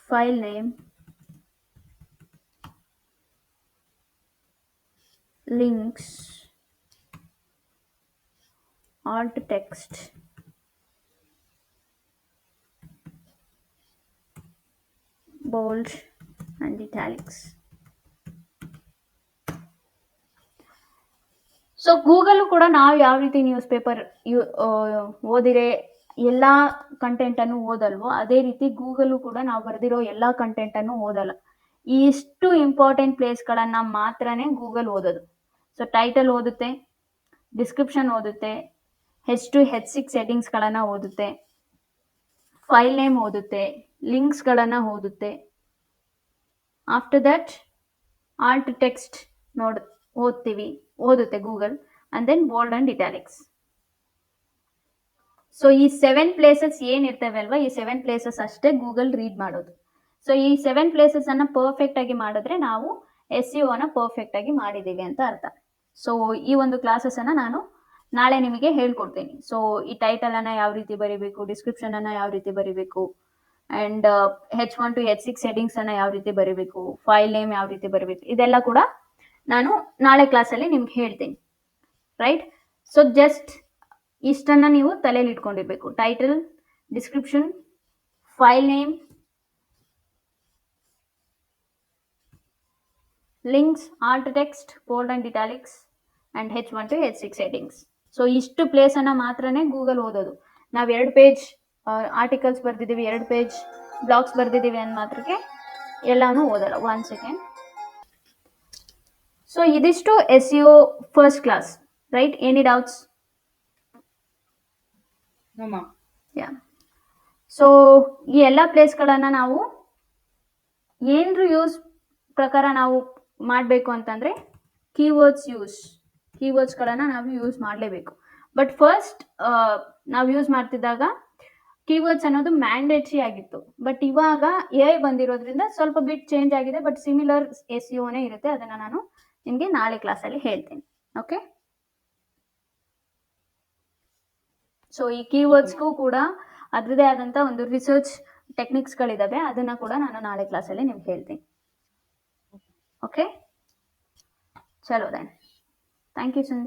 file name, links, alt text, bold and italics. So Google ಕೂಡ ನಾವು ಯಾವ ರೀತಿ ನ್ಯೂಸ್ ಪೇಪರ್ ಓದಿರೆ ಎಲ್ಲ ಕಂಟೆಂಟನ್ನು ಓದಲ್ವೋ, ಅದೇ ರೀತಿ ಗೂಗಲ್ಲು ಕೂಡ ನಾವು ಬರೆದಿರೋ ಎಲ್ಲ ಕಂಟೆಂಟನ್ನು ಓದಲ್ಲ. ಇಷ್ಟು ಇಂಪಾರ್ಟೆಂಟ್ ಪ್ಲೇಸ್ಗಳನ್ನು ಮಾತ್ರನೇ ಗೂಗಲ್ ಓದೋದು. ಸೊ ಟೈಟಲ್ ಓದುತ್ತೆ, ಡಿಸ್ಕ್ರಿಪ್ಷನ್ ಓದುತ್ತೆ, H2, H6 ಹೆಡ್ಡಿಂಗ್ಸ್ಗಳನ್ನು ಓದುತ್ತೆ, ಫೈಲ್ ನೇಮ್ ಓದುತ್ತೆ, ಲಿಂಕ್ಸ್ಗಳನ್ನು ಓದುತ್ತೆ. ಆಫ್ಟರ್ ದಟ್ ಆಲ್ಟ್ ಟೆಕ್ಸ್ಟ್ ಓದುತ್ತೆ Google, and then bold and italics. So ಈ 7 ಪ್ಲೇಸಸ್ ಏನಿರ್ತವೆ ಅಲ್ವಾ, ಈ 7 ಪ್ಲೇಸಸ್ ಅಷ್ಟೇ ಗೂಗಲ್ ರೀಡ್ ಮಾಡೋದು. ಸೊ ಈ 7 ಪ್ಲೇಸಸ್ ಅನ್ನ ಪರ್ಫೆಕ್ಟ್ ಆಗಿ ಮಾಡಿದ್ರೆ ನಾವು SEO ನ ಪರ್ಫೆಕ್ಟ್ ಆಗಿ ಮಾಡಿದ್ದೀವಿ ಅಂತ ಅರ್ಥ. ಸೊ ಈ ಒಂದು ಕ್ಲಾಸಸ್ ಅನ್ನ ನಾನು ನಾಳೆ ನಿಮಗೆ ಹೇಳ್ಕೊಡ್ತೀನಿ. ಸೊ ಈ ಟೈಟಲ್ ಅನ್ನ ಯಾವ ರೀತಿ ಬರೀಬೇಕು, ಡಿಸ್ಕ್ರಿಪ್ಷನ್ ಅನ್ನ ಯಾವ ರೀತಿ ಬರೀಬೇಕು, and H1 to H6 headings ಅನ್ನ ಯಾವ ರೀತಿ ಬರೀಬೇಕು, ಫೈಲ್ ನೇಮ್ ಯಾವ ರೀತಿ ಬರೀಬೇಕು, ಇದೆಲ್ಲ ಕೂಡ ನಾನು ನಾಳೆ ಕ್ಲಾಸಲ್ಲಿ ನಿಮ್ಗೆ ಹೇಳ್ತೀನಿ, ರೈಟ್? ಸೊ ಜಸ್ಟ್ ಇಷ್ಟನ್ನ ನೀವು ತಲೆಯಲ್ಲಿ ಇಟ್ಕೊಂಡಿರ್ಬೇಕು. Title, description, file name, links, alt text, bold and italics, and H1 to H6 headings. So ಇಷ್ಟು ಪ್ಲೇಸನ್ನು ಮಾತ್ರನೇ ಗೂಗಲ್ ಓದೋದು. ನಾವು 2 ಪೇಜ್ ಆರ್ಟಿಕಲ್ಸ್ ಬರ್ದಿದ್ದೀವಿ, 2 ಪೇಜ್ ಬ್ಲಾಗ್ಸ್ ಬರ್ದಿದ್ದೀವಿ ಅಂದ ಮಾತ್ರಕ್ಕೆ ಎಲ್ಲಾನು ಓದಲ್ಲ. 1 ಸೆಕೆಂಡ್. ಸೊ ಇದಿಷ್ಟು SEO first class, right? Any doubts? Yeah. So ಈ ಎಲ್ಲ ಪ್ಲೇಸ್ಗಳನ್ನು ನಾವು ಏನ್ರು ಯೂಸ್ ಪ್ರಕಾರ ನಾವು ಮಾಡಬೇಕು ಅಂತಂದರೆ ಕೀವರ್ಡ್ಸ್ಗಳನ್ನು ನಾವು ಯೂಸ್ ಮಾಡಲೇಬೇಕು. ಬಟ್ ಫಸ್ಟ್ ನಾವು ಯೂಸ್ ಮಾಡ್ತಿದ್ದಾಗ ಕೀವರ್ಡ್ಸ್ ಅನ್ನೋದು ಮ್ಯಾಂಡೇಟ್ರಿ ಆಗಿತ್ತು. ಬಟ್ ಇವಾಗ AI ಬಂದಿರೋದ್ರಿಂದ ಸ್ವಲ್ಪ ಬಿಟ್ ಚೇಂಜ್ ಆಗಿದೆ, ಬಟ್ ಸಿಮಿಲರ್ SEOನೇ ಇರುತ್ತೆ. ಅದನ್ನು ನಾನು ನಿಮಗೆ ನಾಳೆ ಕ್ಲಾಸಲ್ಲಿ ಹೇಳ್ತೀನಿ. ಓಕೆ, ಸೊ ಈ ಕೀವರ್ಡ್ಸ್ಗೂ ಕೂಡ ಅದರದೇ ಆದಂಥ ಒಂದು ರಿಸರ್ಚ್ ಟೆಕ್ನಿಕ್ಸ್ಗಳಿದ್ದಾವೆ, ಅದನ್ನು ಕೂಡ ನಾನು ನಾಳೆ ಕ್ಲಾಸಲ್ಲಿ ನಿಮ್ಗೆ ಹೇಳ್ತೀನಿ. ಓಕೆ, ಚಲೋ ದೆನ್, ಥ್ಯಾಂಕ್ ಯು ಸಂಜಯ್.